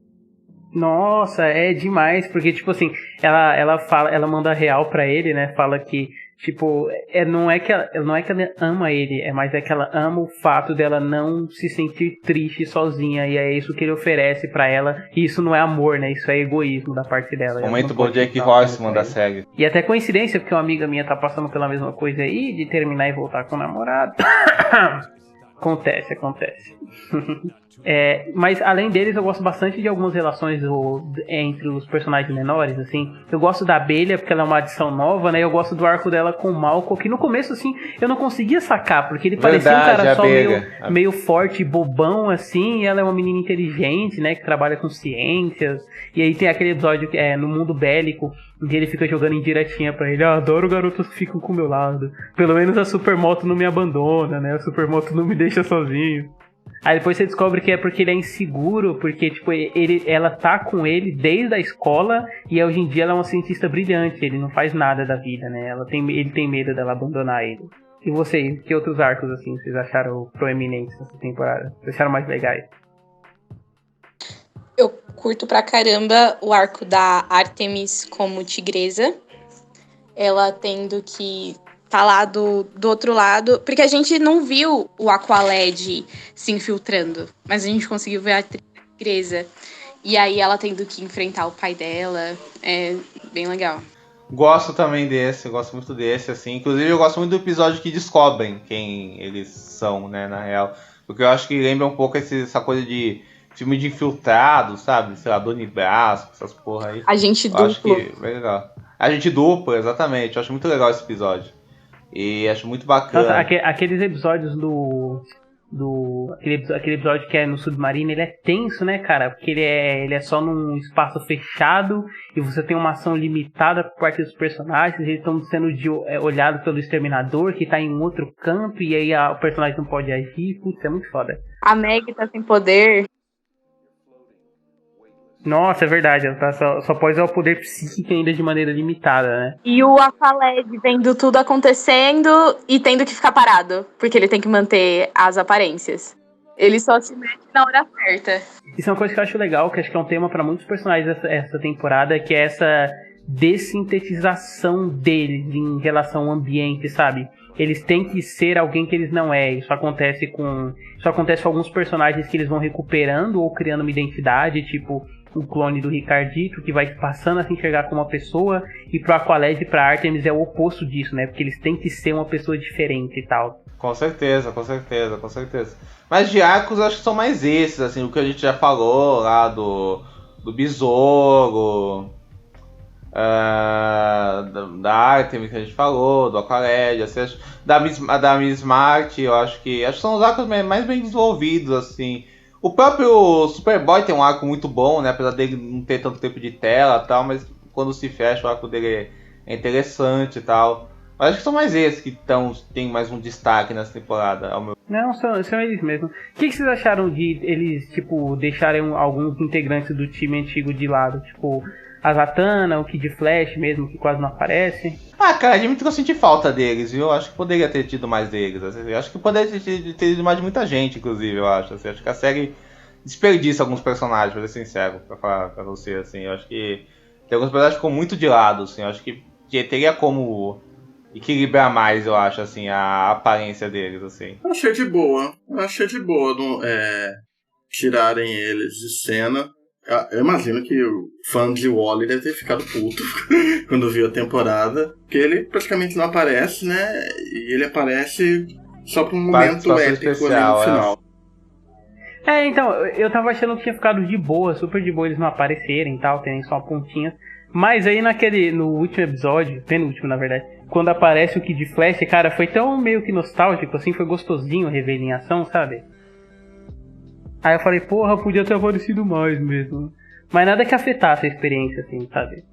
Nossa, é demais, porque, tipo assim, ela manda real pra ele, né, fala que, tipo, não é que ela ama ele, mas é que ela ama o fato dela não se sentir triste sozinha, e é isso que ele oferece pra ela, e isso não é amor, né, isso é egoísmo da parte dela. Momento BoJack Horseman da série. E até coincidência, porque uma amiga minha tá passando pela mesma coisa aí, de terminar e voltar com o namorado. Acontece. Mas além deles, eu gosto bastante de algumas relações entre os personagens menores, assim. Eu gosto da Abelha, porque ela é uma adição nova, né? Eu gosto do arco dela com o Malcolm, que no começo, assim, eu não conseguia sacar, porque ele parecia um cara só meio forte e bobão, assim, e ela é uma menina inteligente, né? Que trabalha com ciências. E aí tem aquele episódio que no mundo bélico, em que ele fica jogando indiretinha pra ele. Adoro garotos que ficam com o meu lado. Pelo menos a Supermoto não me abandona, né? A Supermoto não me deixa sozinho. Aí depois você descobre que é porque ele é inseguro, porque tipo, ela tá com ele desde a escola e hoje em dia ela é uma cientista brilhante, ele não faz nada da vida, né? Ele tem medo dela abandonar ele. E vocês, que outros arcos assim vocês acharam proeminentes nessa temporada? Vocês acharam mais legais? curto pra caramba o arco da Artemis como tigresa. Ela tendo que tá lá do outro lado. Porque a gente não viu o Aqualad se infiltrando, mas a gente conseguiu ver a tigresa. E aí ela tendo que enfrentar o pai dela. É bem legal. Gosto também desse, eu gosto muito desse, assim. Inclusive eu gosto muito do episódio que descobrem quem eles são, né, na real. Porque eu acho que lembra um pouco essa coisa de filme de infiltrado, sabe? Sei lá, Donnie Brasco, essas porra aí. Agente duplo. Acho que é legal. Agente duplo, exatamente. Eu acho muito legal esse episódio. E acho muito bacana. Nossa, aqueles episódios aquele episódio que é no submarino, ele é tenso, né, cara? Porque ele é só num espaço fechado e você tem uma ação limitada por parte dos personagens. Eles estão sendo olhados pelo exterminador que tá em um outro canto e aí o personagem não pode agir. Putz, é muito foda. A Meg tá sem poder. Nossa, é verdade, ela tá só pode usar o poder psíquico ainda de maneira limitada, né? E o Aqualad vendo tudo acontecendo e tendo que ficar parado, porque ele tem que manter as aparências. Ele só se mete na hora certa. Isso é uma coisa que eu acho legal, que acho que é um tema pra muitos personagens essa temporada, que é essa dessintetização deles em relação ao ambiente, sabe? Eles têm que ser alguém que eles não é. Isso acontece com alguns personagens que eles vão recuperando ou criando uma identidade, tipo o clone do Ricardito, que vai passando a se enxergar como uma pessoa, e pro Aqualad e pra Artemis é o oposto disso, né? Porque eles têm que ser uma pessoa diferente e tal. Com certeza. Mas de arcos eu acho que são mais esses, assim, o que a gente já falou lá do Besouro, da Artemis que a gente falou, do Aqualad, assim, da Miss Marty, eu acho que são os arcos mais bem desenvolvidos, assim. O próprio Superboy tem um arco muito bom, né? Apesar dele não ter tanto tempo de tela e tal, mas quando se fecha o arco dele é interessante e tal. Mas acho que são mais esses que tem mais um destaque nessa temporada. Não, são eles mesmo. O que vocês acharam de eles, tipo, deixarem alguns integrantes do time antigo de lado? Tipo, a Zatanna, o Kid Flash mesmo, que quase não aparece. Ah, cara, admito que eu senti falta deles, viu? Eu acho que poderia ter tido mais deles. Assim. Eu acho que poderia ter tido mais de muita gente, inclusive, eu acho. Assim. Acho que a série desperdiça alguns personagens, pra ser sincero, pra falar pra você, assim. Eu acho que tem alguns personagens que ficam muito de lado, assim. Eu acho que teria como equilibrar mais, eu acho, assim, a aparência deles, assim. Achei de boa tirarem eles de cena. Eu imagino que o fã de Wall-E deve ter ficado puto quando viu a temporada, porque ele praticamente não aparece, né? E ele aparece só pra um momento épico especial, ali no final. Então, eu tava achando que tinha ficado de boa, super de boa eles não aparecerem e tal, terem só pontinhas. Mas aí no último episódio, penúltimo na verdade, quando aparece o Kid Flash, cara, foi tão meio que nostálgico, assim, foi gostosinho rever ele em ação, sabe? Aí eu falei, porra, podia ter aparecido mais mesmo. Mas nada que afetasse a experiência, assim, sabe?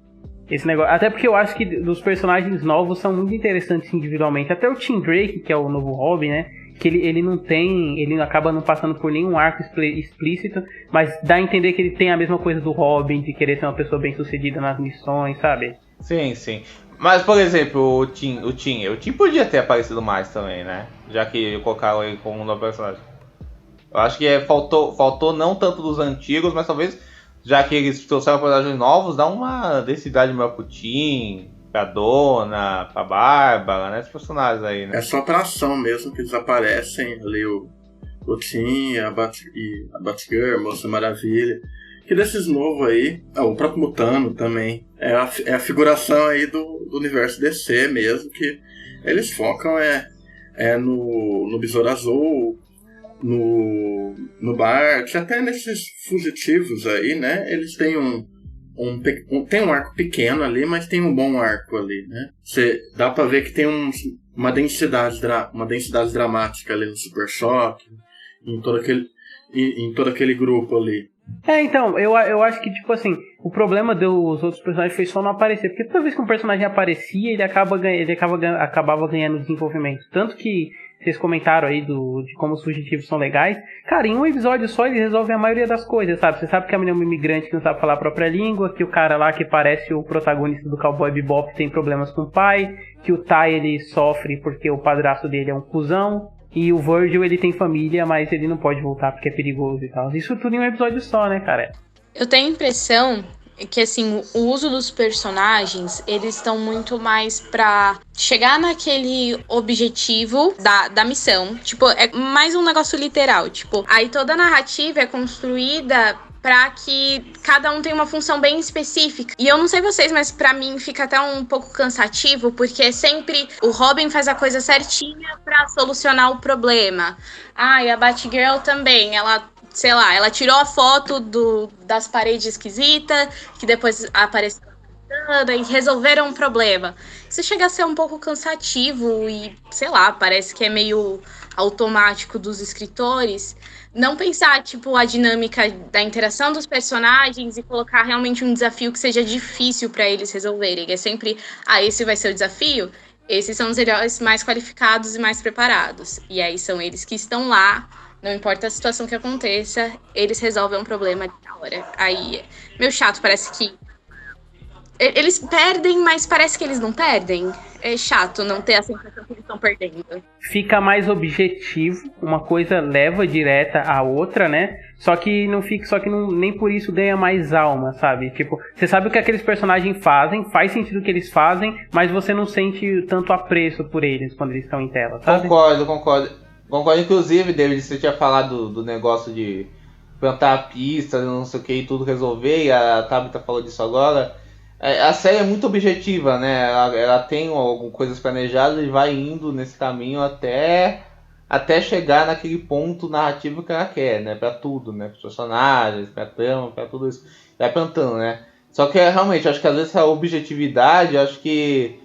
Esse negócio. Até porque eu acho que os personagens novos são muito interessantes individualmente. Até o Tim Drake, que é o novo Robin, né? Que ele acaba não passando por nenhum arco explícito, mas dá a entender que ele tem a mesma coisa do Robin, de querer ser uma pessoa bem sucedida nas missões, sabe? Sim. Mas, por exemplo, o Tim podia ter aparecido mais também, né? Já que colocaram ele como um novo personagem. Eu acho que faltou não tanto dos antigos, mas talvez, já que eles trouxeram personagens novos, dá uma densidade maior pro Tim, pra Donna, pra Bárbara, né? Esses personagens aí, né? É só pra ação mesmo que eles aparecem ali, o Tim, a Batgirl, a Moça Maravilha. Que desses novos aí, o próprio Mutano também, é a figuração aí do universo DC mesmo, que eles focam no Besouro Azul, no Bart, até nesses fugitivos aí, né? Eles têm tem um arco pequeno ali, mas tem um bom arco ali, né? Dá pra ver que tem uma densidade dramática ali no Super Choque, em todo aquele grupo ali. Então, eu acho que, tipo assim, o problema dos outros personagens foi só não aparecer. Porque toda vez que um personagem aparecia, ele acabava ganhando desenvolvimento. Tanto que vocês comentaram aí de como os fugitivos são legais. Cara, em um episódio só eles resolvem a maioria das coisas, sabe? Você sabe que a menina é uma imigrante que não sabe falar a própria língua, que o cara lá que parece o protagonista do Cowboy Bebop tem problemas com o pai, que o Ty ele sofre porque o padrasto dele é um cuzão, e o Virgil ele tem família, mas ele não pode voltar porque é perigoso e tal. Isso tudo em um episódio só, né, cara? Eu tenho a impressão que, assim, o uso dos personagens, eles estão muito mais pra chegar naquele objetivo da missão. Tipo, é mais um negócio literal. Tipo, aí toda a narrativa é construída pra que cada um tenha uma função bem específica. E eu não sei vocês, mas pra mim fica até um pouco cansativo, porque é sempre o Robin faz a coisa certinha pra solucionar o problema. E a Batgirl também, ela... Sei lá, ela tirou a foto das paredes esquisitas, que depois apareceu e resolveram um problema. Isso chega a ser um pouco cansativo e, sei lá, parece que é meio automático dos escritores. Não pensar, tipo, a dinâmica da interação dos personagens e colocar realmente um desafio que seja difícil para eles resolverem. É sempre, esse vai ser o desafio? Esses são os heróis mais qualificados e mais preparados. E aí são eles que estão lá. Não importa a situação que aconteça, eles resolvem um problema na hora. Aí é meio chato, parece que... Eles perdem, mas parece que eles não perdem. É chato não ter a sensação que eles estão perdendo. Fica mais objetivo, uma coisa leva direta à outra, né? Só que nem por isso ganha mais alma, sabe? Tipo, você sabe o que aqueles personagens fazem, faz sentido o que eles fazem, mas você não sente tanto apreço por eles quando eles estão em tela, sabe? Concordo, inclusive, David, você tinha falado do negócio de plantar a pista, não sei o que, e tudo resolver, e a Tabitha falou disso agora. A série é muito objetiva, né? Ela tem algumas coisas planejadas e vai indo nesse caminho até chegar naquele ponto narrativo que ela quer, né? Pra tudo, né? Pros personagens, pra trama, pra tudo isso. Vai plantando, né? Só que realmente, acho que às vezes essa objetividade, acho que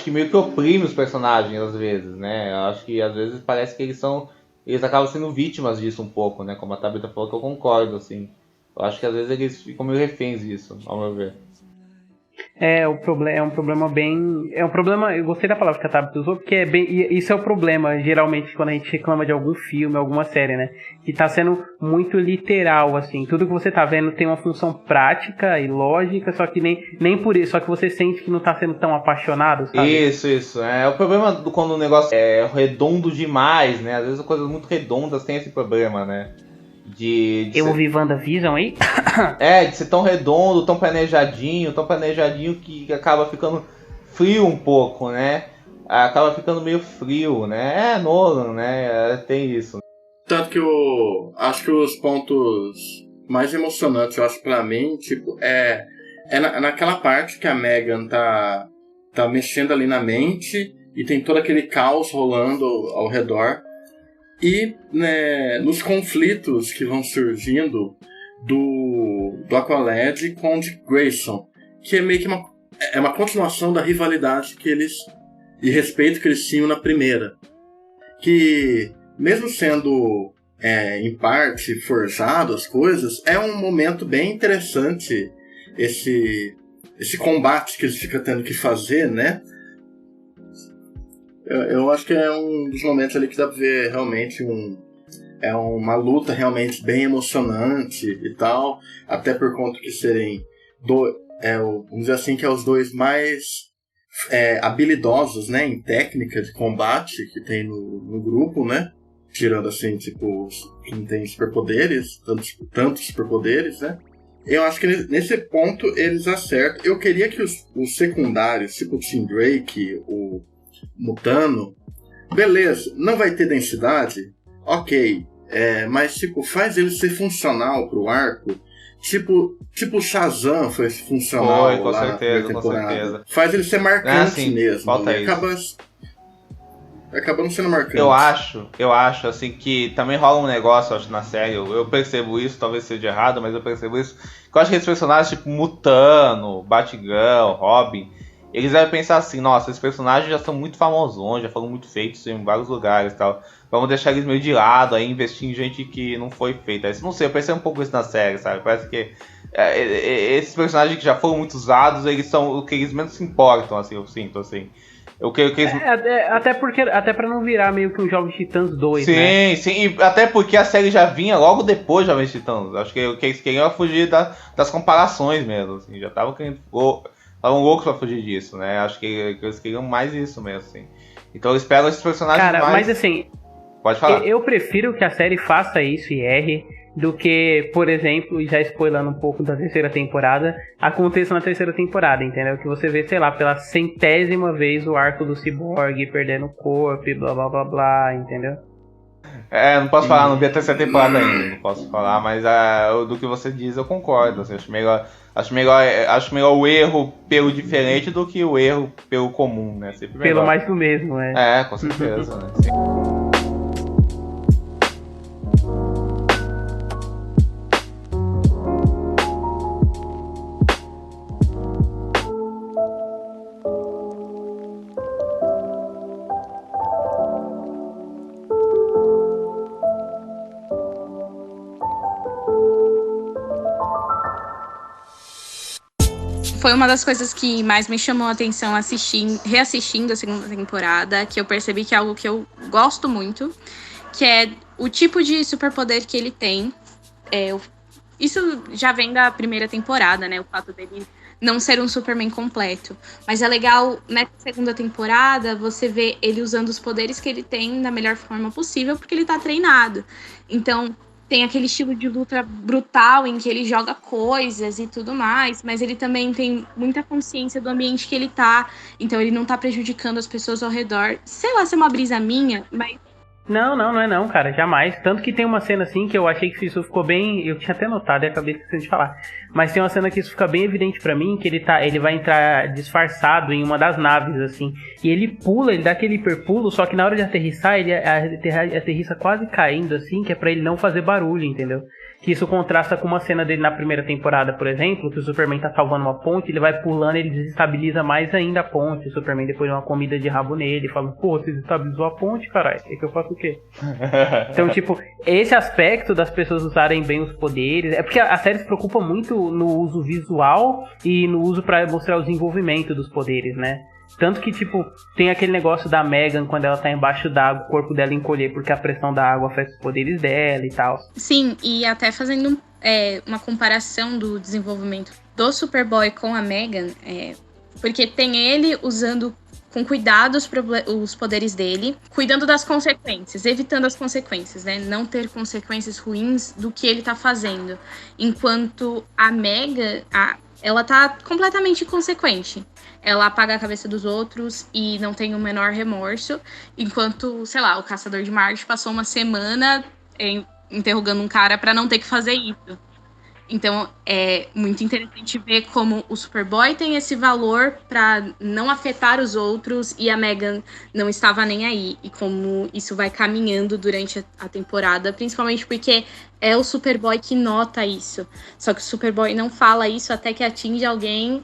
meio que oprime os personagens às vezes, né? Acho que às vezes parece que eles acabam sendo vítimas disso um pouco, né? Como a Tabitha falou, que eu concordo, assim. Eu acho que às vezes eles ficam meio reféns disso, ao meu ver. É um problema bem... É um problema... Eu gostei da palavra que a Tabitha usou, porque é bem... Isso é o problema, geralmente, quando a gente reclama de algum filme, alguma série, né? Que tá sendo muito literal, assim. Tudo que você tá vendo tem uma função prática e lógica, só que nem por isso. Só que você sente que não tá sendo tão apaixonado, sabe? Isso. É o problema quando o negócio é redondo demais, né? Às vezes coisas muito redondas têm esse problema, né? Eu ouvi WandaVision aí? De ser tão redondo, tão planejadinho que acaba ficando frio um pouco, né? Acaba ficando meio frio, né? Nolan, né? Tem isso. Tanto que eu acho que os pontos mais emocionantes, eu acho, pra mim, tipo, naquela parte que a Megan tá mexendo ali na mente e tem todo aquele caos rolando ao redor. E, né, nos conflitos que vão surgindo do Aqualad com o Dick Grayson, que é meio que uma continuação da rivalidade e respeito que eles tinham na primeira. Que, mesmo sendo em parte forjado as coisas, é um momento bem interessante esse combate que eles ficam tendo que fazer, né? Eu acho que é um dos momentos ali que dá pra ver realmente uma luta realmente bem emocionante e tal, até por conta que serem vamos dizer assim, que é os dois mais habilidosos, né, em técnica de combate que tem no grupo, né, tirando assim, tipo, que não tem superpoderes, tantos superpoderes, né. Eu acho que nesse ponto eles acertam. Eu queria que os secundários, tipo o Tim Drake, o Mutano, beleza, não vai ter densidade, ok, mas tipo, faz ele ser funcional pro arco, tipo o Shazam foi funcional com certeza. Faz ele ser marcante sim, mesmo, falta né? Acaba não sendo marcante. Eu acho assim que também rola um negócio, acho, na série, eu percebo isso, talvez seja errado, mas eu percebo isso, que eu acho que esses personagens tipo Mutano, Batgirl, Robin, eles devem pensar assim, nossa, esses personagens já são muito famosões, já foram muito feitos em vários lugares e tal. Vamos deixar eles meio de lado, aí investir em gente que não foi feita. Isso, não sei, eu pensei um pouco isso na série, sabe? Parece que esses personagens que já foram muito usados, eles são o que eles menos se importam, assim, eu sinto, assim. Até pra não virar meio que um Jovens Titãs 2, sim, né? Sim, e até porque a série já vinha logo depois de Jovens Titãs. Acho que o que eles queriam era fugir das comparações mesmo, assim. Já estavam loucos pra fugir disso, né? Acho que eles queriam mais isso mesmo, assim. Então eles pegam esses personagens mais... Mas assim... Pode falar. Eu prefiro que a série faça isso e erre do que, por exemplo, já spoilando um pouco da terceira temporada, aconteça na terceira temporada, entendeu? Que você vê, sei lá, pela 100ª vez o arco do Cyborg perdendo o corpo e blá blá blá blá, entendeu? Não posso falar, não vi a terceira temporada ainda, não posso falar, mas do que você diz eu concordo. Assim, acho melhor o erro pelo diferente do que o erro pelo comum, né? Sempre melhor. Pelo mais do mesmo, né? Com certeza, né? Sim. Foi uma das coisas que mais me chamou a atenção reassistindo a segunda temporada, que eu percebi que é algo que eu gosto muito, que é o tipo de superpoder que ele tem. Isso já vem da primeira temporada, né? O fato dele não ser um Superman completo. Mas é legal, nessa segunda temporada, você vê ele usando os poderes que ele tem da melhor forma possível, porque ele tá treinado. Então, tem aquele estilo de luta brutal em que ele joga coisas e tudo mais, mas ele também tem muita consciência do ambiente que ele tá, então ele não tá prejudicando as pessoas ao redor. Sei lá se é uma brisa minha, mas... Não é não, cara, jamais. Tanto que tem uma cena assim que eu achei que isso ficou bem... Eu tinha até notado e acabei esquecendo de falar. Mas tem uma cena que isso fica bem evidente pra mim, que ele vai entrar disfarçado em uma das naves, assim. E ele pula, ele dá aquele hiperpulo, só que na hora de aterrissar, ele aterrissa quase caindo, assim, que é pra ele não fazer barulho, entendeu? Que isso contrasta com uma cena dele na primeira temporada, por exemplo, que o Superman tá salvando uma ponte, ele vai pulando, ele desestabiliza mais ainda a ponte. O Superman depois de uma comida de rabo nele, fala, pô, você desestabilizou a ponte, caralho, é que eu faço o quê? Então, tipo, esse aspecto das pessoas usarem bem os poderes, é porque a série se preocupa muito no uso visual e no uso pra mostrar o desenvolvimento dos poderes, né? Tanto que, tipo, tem aquele negócio da Megan quando ela tá embaixo d'água, o corpo dela encolher porque a pressão da água afeta os poderes dela e tal. Sim, e até fazendo uma comparação do desenvolvimento do Superboy com a Megan, porque tem ele usando com cuidado os poderes dele, cuidando das consequências, evitando as consequências, né? Não ter consequências ruins do que ele tá fazendo. Enquanto a Megan, ela tá completamente inconsequente. Ela apaga a cabeça dos outros e não tem o menor remorso. Enquanto, sei lá, o Caçador de Marte passou uma semana interrogando um cara pra não ter que fazer isso. Então, é muito interessante ver como o Superboy tem esse valor pra não afetar os outros e a Megan não estava nem aí. E como isso vai caminhando durante a temporada, principalmente porque é o Superboy que nota isso. Só que o Superboy não fala isso até que atinge alguém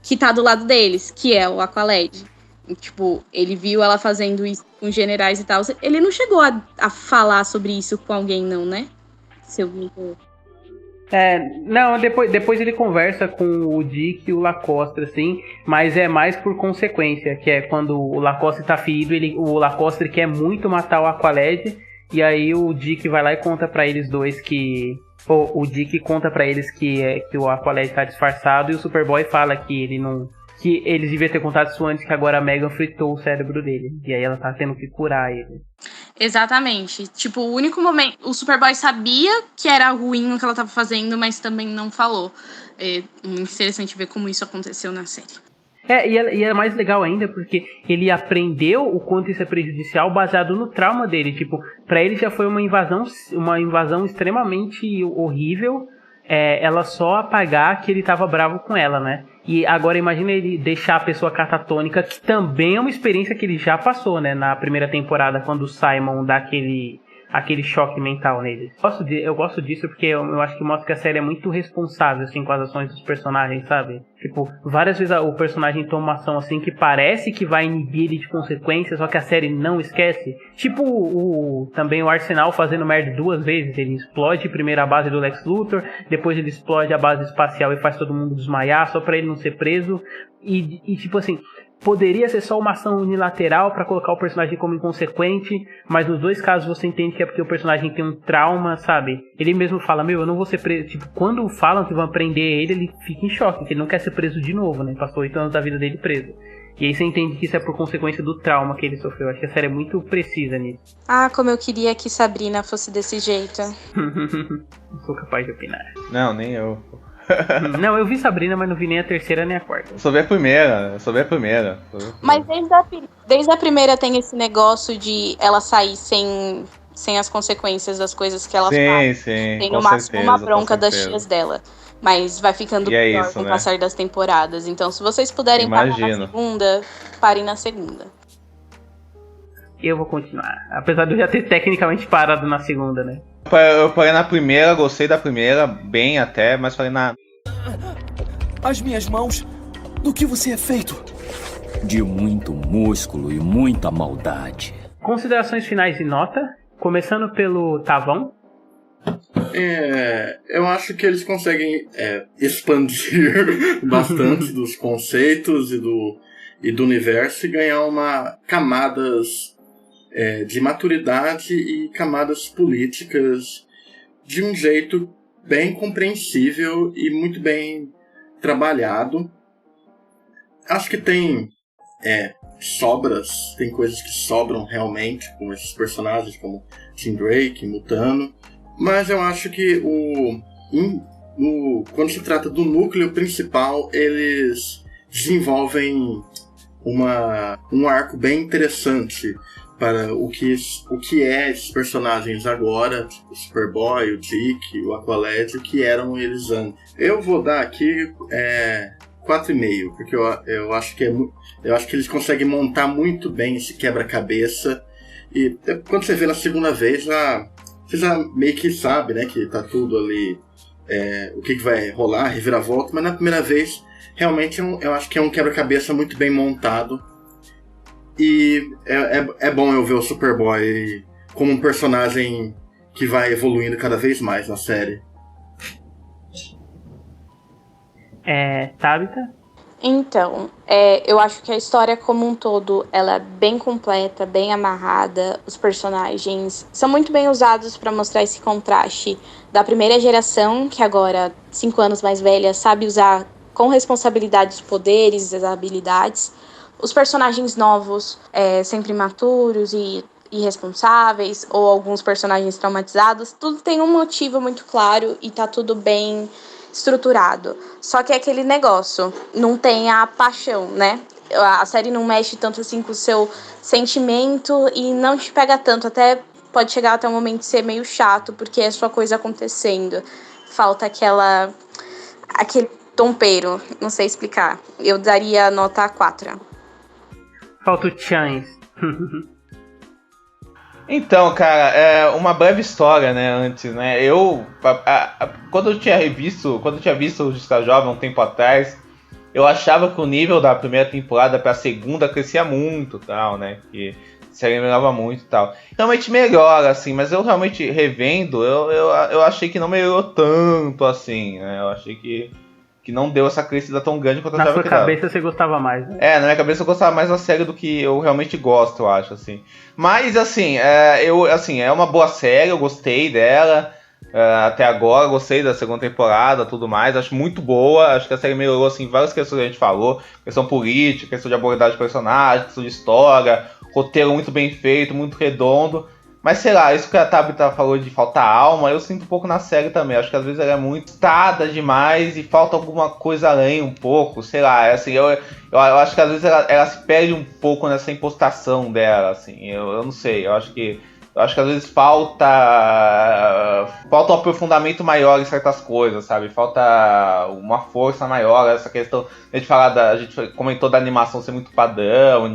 que tá do lado deles, que é o Aqualad. Tipo, ele viu ela fazendo isso com generais e tal. Ele não chegou a falar sobre isso com alguém, não, né? Se eu me engano. Não, depois ele conversa com o Dick e o Lacoste, assim, mas é mais por consequência, que é quando o Lacoste tá ferido, o Lacoste quer muito matar o Aqualad, e aí o Dick vai lá e conta pra eles dois que... O Dick conta pra eles que o Aqualad tá disfarçado, e o Superboy fala que ele não... que eles deviam ter contado isso antes, que agora a Megan fritou o cérebro dele. E aí ela tá tendo que curar ele. Exatamente. Tipo, o único momento... O Superboy sabia que era ruim o que ela tava fazendo, mas também não falou. É muito interessante ver como isso aconteceu na série. E é mais legal ainda porque ele aprendeu o quanto isso é prejudicial baseado no trauma dele. Tipo, pra ele já foi uma invasão extremamente horrível. Ela só apagar que ele tava bravo com ela, né? E agora imagina ele deixar a pessoa catatônica, que também é uma experiência que ele já passou, né? Na primeira temporada, quando o Simon dá aquele choque mental nele. Eu gosto disso porque eu acho que mostra que a série é muito responsável, assim, com as ações dos personagens, sabe? Tipo, várias vezes o personagem toma uma ação, assim, que parece que vai inibir ele de consequências, só que a série não esquece. Tipo, também o Arsenal fazendo merda 2 vezes. Ele explode primeiro a base do Lex Luthor, depois ele explode a base espacial e faz todo mundo desmaiar, só pra ele não ser preso. E tipo assim... Poderia ser só uma ação unilateral pra colocar o personagem como inconsequente, mas nos 2 casos você entende que é porque o personagem tem um trauma, sabe? Ele mesmo fala, eu não vou ser preso. Tipo, quando falam que vão prender ele fica em choque, que ele não quer ser preso de novo, né? Passou 8 anos da vida dele preso. E aí você entende que isso é por consequência do trauma que ele sofreu. Acho que a série é muito precisa nisso. Ah, como eu queria que Sabrina fosse desse jeito. Não sou capaz de opinar. Não, nem eu. Não, eu vi Sabrina, mas não vi nem a terceira nem a quarta. Eu só vi a primeira. Mas desde a primeira tem esse negócio de ela sair sem as consequências das coisas que ela faz. Sim, tem no máximo uma bronca das tias dela. Mas vai ficando pior com o passar das temporadas. Então, se vocês puderem parar na segunda, parem na segunda. Eu vou continuar. Apesar de eu já ter tecnicamente parado na segunda, né? Eu parei na primeira, gostei da primeira, bem até, mas falei na... As minhas mãos, do que você é feito? De muito músculo e muita maldade. Considerações finais e nota, começando pelo Tavão. Eu acho que eles conseguem expandir bastante dos conceitos e do universo e ganhar camadas de maturidade e camadas políticas de um jeito bem compreensível e muito bem trabalhado. Acho que tem sobras, tem coisas que sobram realmente com esses personagens como Tim Drake, Mutano, mas eu acho que quando se trata do núcleo principal, eles desenvolvem um arco bem interessante para o que é esses personagens agora, tipo o Superboy, o Dick, o Aqualad, que eram eles antes. Eu vou dar aqui 4,5, porque eu acho que eles conseguem montar muito bem esse quebra-cabeça, e quando você vê na segunda vez, você já meio que sabe, né, que tá tudo ali, o que vai rolar, reviravolta, mas na primeira vez, realmente eu acho que é um quebra-cabeça muito bem montado. E é bom eu ver o Superboy como um personagem que vai evoluindo cada vez mais na série. Tabitha? Então, eu acho que a história como um todo, ela é bem completa, bem amarrada. Os personagens são muito bem usados para mostrar esse contraste da primeira geração, que agora, 5 anos mais velha, sabe usar com responsabilidade os poderes, as habilidades. Os personagens novos, sempre imaturos e irresponsáveis, ou alguns personagens traumatizados, tudo tem um motivo muito claro e tá tudo bem estruturado. Só que é aquele negócio, não tem a paixão, né? A série não mexe tanto assim com o seu sentimento e não te pega tanto, até pode chegar até um momento de ser meio chato, porque é sua coisa acontecendo. Falta aquele tompeiro, não sei explicar. Eu daria nota 4. Falta o Chance. Então, cara, uma breve história, né, antes, né, quando eu tinha visto o Justiça Jovem um tempo atrás, eu achava que o nível da primeira temporada pra segunda crescia muito, tal, né, que a série melhorava muito e tal. Realmente melhora, assim, mas eu realmente revendo, eu achei que não melhorou tanto, assim, né, eu achei que não deu essa crescida tão grande quanto eu achava que dava. Na sua cabeça você gostava mais, né? Na minha cabeça eu gostava mais da série do que eu realmente gosto, eu acho, assim. Mas, assim, é uma boa série, eu gostei dela. Até agora, gostei da segunda temporada, tudo mais. Acho muito boa, acho que a série melhorou, assim, várias questões que a gente falou. Questão política, questão de abordagem de personagens, questão de história. Roteiro muito bem feito, muito redondo. Mas sei lá, isso que a Tabitha falou de faltar alma, eu sinto um pouco na série também. Acho que às vezes ela é muito estada demais e falta alguma coisa além um pouco, sei lá. Assim, eu acho que às vezes ela se perde um pouco nessa impostação dela, assim. Eu não sei, eu acho que às vezes falta um aprofundamento maior em certas coisas, sabe? Falta uma força maior, essa questão a gente comentou da animação ser muito padrão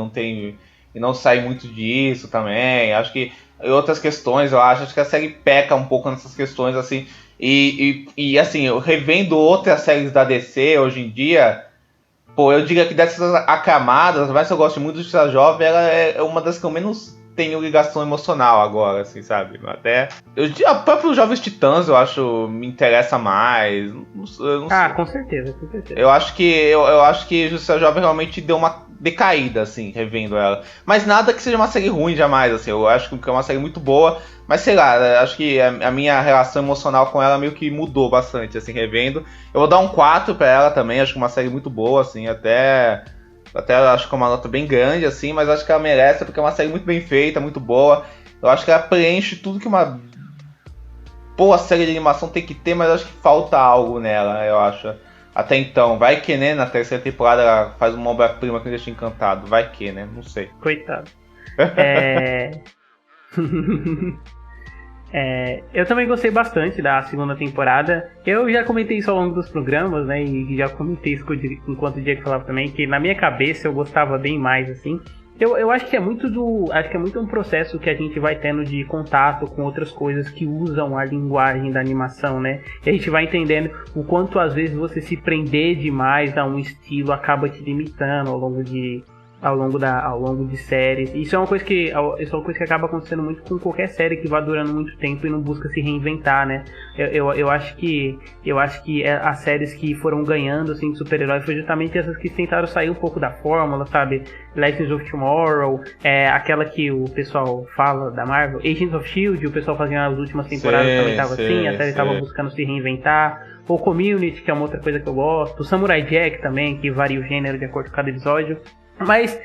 e não sair muito disso também. Acho que outras questões, eu acho que a série peca um pouco nessas questões, assim, e assim, eu revendo outras séries da DC hoje em dia, eu diria que dessas acamadas, mas eu gosto muito do Justiça Jovem, ela é uma das que eu menos tenho ligação emocional agora, assim, sabe, até, a próprio Jovens Titãs, eu acho, me interessa mais, não sei. Com certeza. Eu acho que Justiça Jovem realmente deu uma decaída, assim, revendo ela. Mas nada que seja uma série ruim, jamais, assim. Eu acho que é uma série muito boa. Mas sei lá, acho que a minha relação emocional com ela meio que mudou bastante, assim, revendo. Eu vou dar um 4 pra ela também. Acho que é uma série muito boa, assim, até Até acho que é uma nota bem grande, assim, mas acho que ela merece, porque é uma série muito bem feita, muito boa. Eu acho que ela preenche tudo que uma boa série de animação tem que ter, mas acho que falta algo nela, eu acho. Até então, vai que, né, na terceira temporada ela faz uma obra-prima que me deixa encantado. Vai que, né, não sei. Coitado. Eu também gostei bastante da segunda temporada. Eu já comentei isso ao longo dos programas, né? E já comentei isso enquanto o Diego falava também, que na minha cabeça eu gostava bem mais, assim. Eu acho que é muito um processo que a gente vai tendo de contato com outras coisas que usam a linguagem da animação, né? E a gente vai entendendo o quanto às vezes você se prender demais a um estilo acaba te limitando ao longo de séries. Isso é uma coisa que acaba acontecendo muito com qualquer série que vá durando muito tempo e não busca se reinventar, né? Eu acho que as séries que foram ganhando assim de super-herói foi justamente essas que tentaram sair um pouco da fórmula, sabe? Legends of Tomorrow, aquela que o pessoal fala da Marvel, Agents of S.H.I.E.L.D., o pessoal fazia nas últimas temporadas também tava assim, a série tava buscando se reinventar. O Community, que é uma outra coisa que eu gosto. O Samurai Jack também, que varia o gênero de acordo com cada episódio. Mas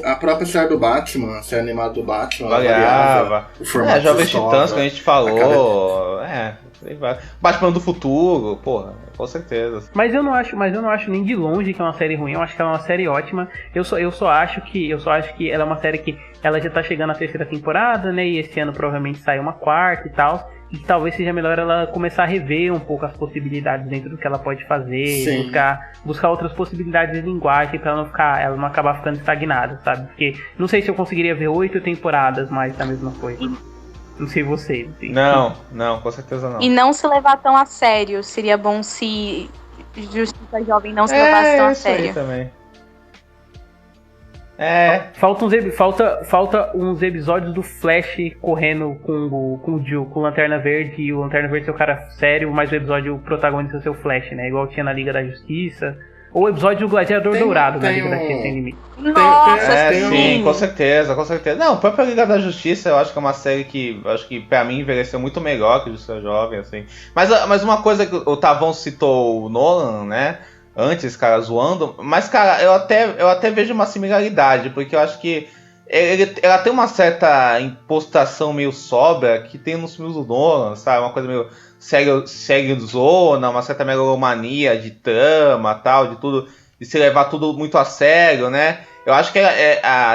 a própria série do Batman, a série animada do Batman, variava. O formato Jovens Titãs que a gente falou. Batman do futuro, porra, com certeza. Mas eu não acho nem de longe que é uma série ruim. Eu acho que ela é uma série ótima. Eu só acho que ela é uma série que ela já tá chegando na terceira temporada, né? E esse ano provavelmente sai uma quarta e tal. E talvez seja melhor ela começar a rever um pouco as possibilidades dentro do que ela pode fazer, buscar outras possibilidades de linguagem pra ela não acabar ficando estagnada, sabe? Porque não sei se eu conseguiria ver 8 temporadas mais da mesma coisa. Não sei vocês. Assim. Não, com certeza não. E não se levar tão a sério. Seria bom se Justiça Jovem não se levasse tão a sério. Também. Falta uns episódios do Flash correndo com o Lanterna Verde, e o Lanterna Verde ser o cara sério, mas o episódio o protagonista ser o Flash, né? Igual tinha na Liga da Justiça. Ou o episódio do Gladiador Dourado na Liga da Justiça Sem Limite. Nossa, sim, com certeza. Não, a própria Liga da Justiça eu acho que é uma série que acho que pra mim envelheceu muito melhor que Justiça Jovem, assim. Mas uma coisa que o Tavão citou o Nolan, né? Antes, cara, zoando. Mas, cara, eu até vejo uma similaridade, porque eu acho que ela tem uma certa impostação meio sobra que tem nos filmes do Nolan, sabe? Uma coisa meio sério zona, uma certa megalomania de trama, tal, de tudo, de se levar tudo muito a sério, né? Eu acho que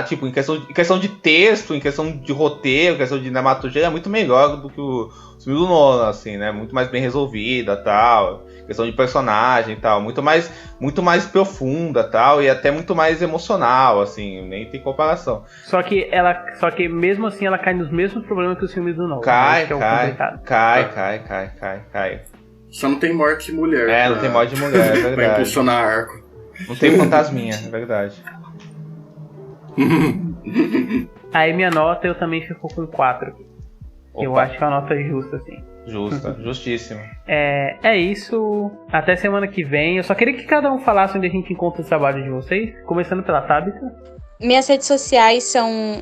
tipo, em questão de texto, em questão de roteiro, em questão de dramaturgia, é muito melhor do que o filme do Nolan, assim, né? Muito mais bem resolvida, tal, questão de personagem, tal, muito mais profunda, tal, e até muito mais emocional, assim, nem tem comparação. Só que mesmo assim ela cai nos mesmos problemas que os filmes do Nolan. Cai. Só não tem morte de mulher. Não tem morte de mulher, é verdade. Pra impulsionar arco. Não tem fantasminha, é verdade. Aí minha nota eu também ficou com 4. Eu acho que é uma nota justa, assim. Justíssima. É isso. Até semana que vem. Eu só queria que cada um falasse onde a gente encontra o trabalho de vocês. Começando pela Tabitha. Minhas redes sociais são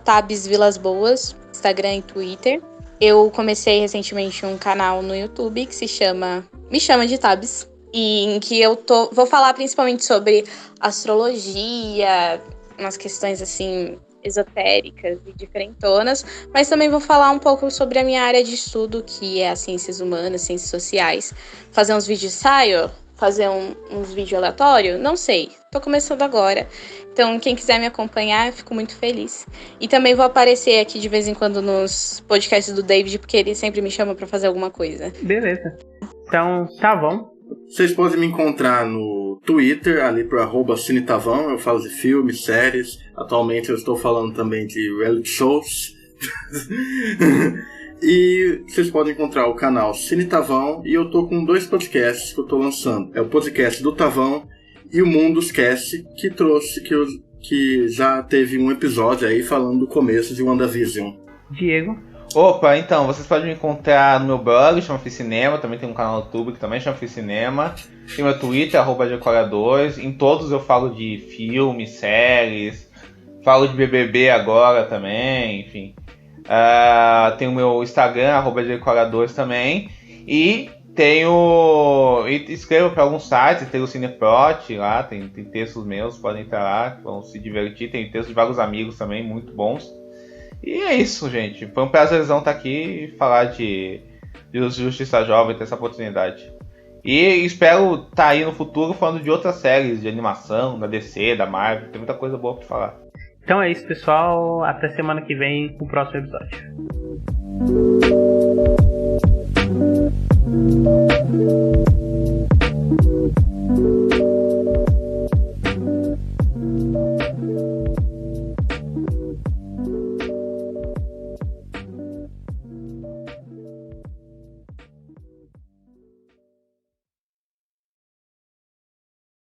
@tabsvilasboas, Instagram e Twitter. Eu comecei recentemente um canal no YouTube que se chama Me Chama de Tabs. E em que eu vou falar principalmente sobre astrologia, umas questões assim esotéricas e diferentonas, mas também vou falar um pouco sobre a minha área de estudo, que é as ciências humanas, ciências sociais. Fazer uns vídeos de ensaio, fazer uns vídeos aleatórios, não sei, tô começando agora. Então, quem quiser me acompanhar, eu fico muito feliz. E também vou aparecer aqui de vez em quando nos podcasts do David, porque ele sempre me chama pra fazer alguma coisa. Beleza. Então, tá bom. Vocês podem me encontrar no Twitter, ali pro @cinetavão. Eu falo de filmes, séries. Atualmente eu estou falando também de reality shows. E vocês podem encontrar o canal Cine Tavão. E eu tô com 2 podcasts que eu tô lançando. É o podcast do Tavão e o Mundos Cast, que já teve um episódio aí falando do começo de WandaVision. Diego. Opa, então, vocês podem me encontrar no meu blog, chama Ficinema, também tem um canal no YouTube que também chama Ficinema. Tem meu Twitter, @Decoradores. Em todos eu falo de filmes, séries, falo de BBB agora também, enfim. Tem o meu Instagram, @Decoradores também. E Escrevo para alguns sites, tem o Cineprot lá, tem textos meus, podem entrar lá, vão se divertir. Tem textos de vários amigos também, muito bons. E é isso, gente. Foi um prazerzão estar aqui e falar de Justiça Jovem, ter essa oportunidade. E espero estar aí no futuro falando de outras séries de animação, da DC, da Marvel. Tem muita coisa boa para falar. Então é isso, pessoal. Até semana que vem com o próximo episódio.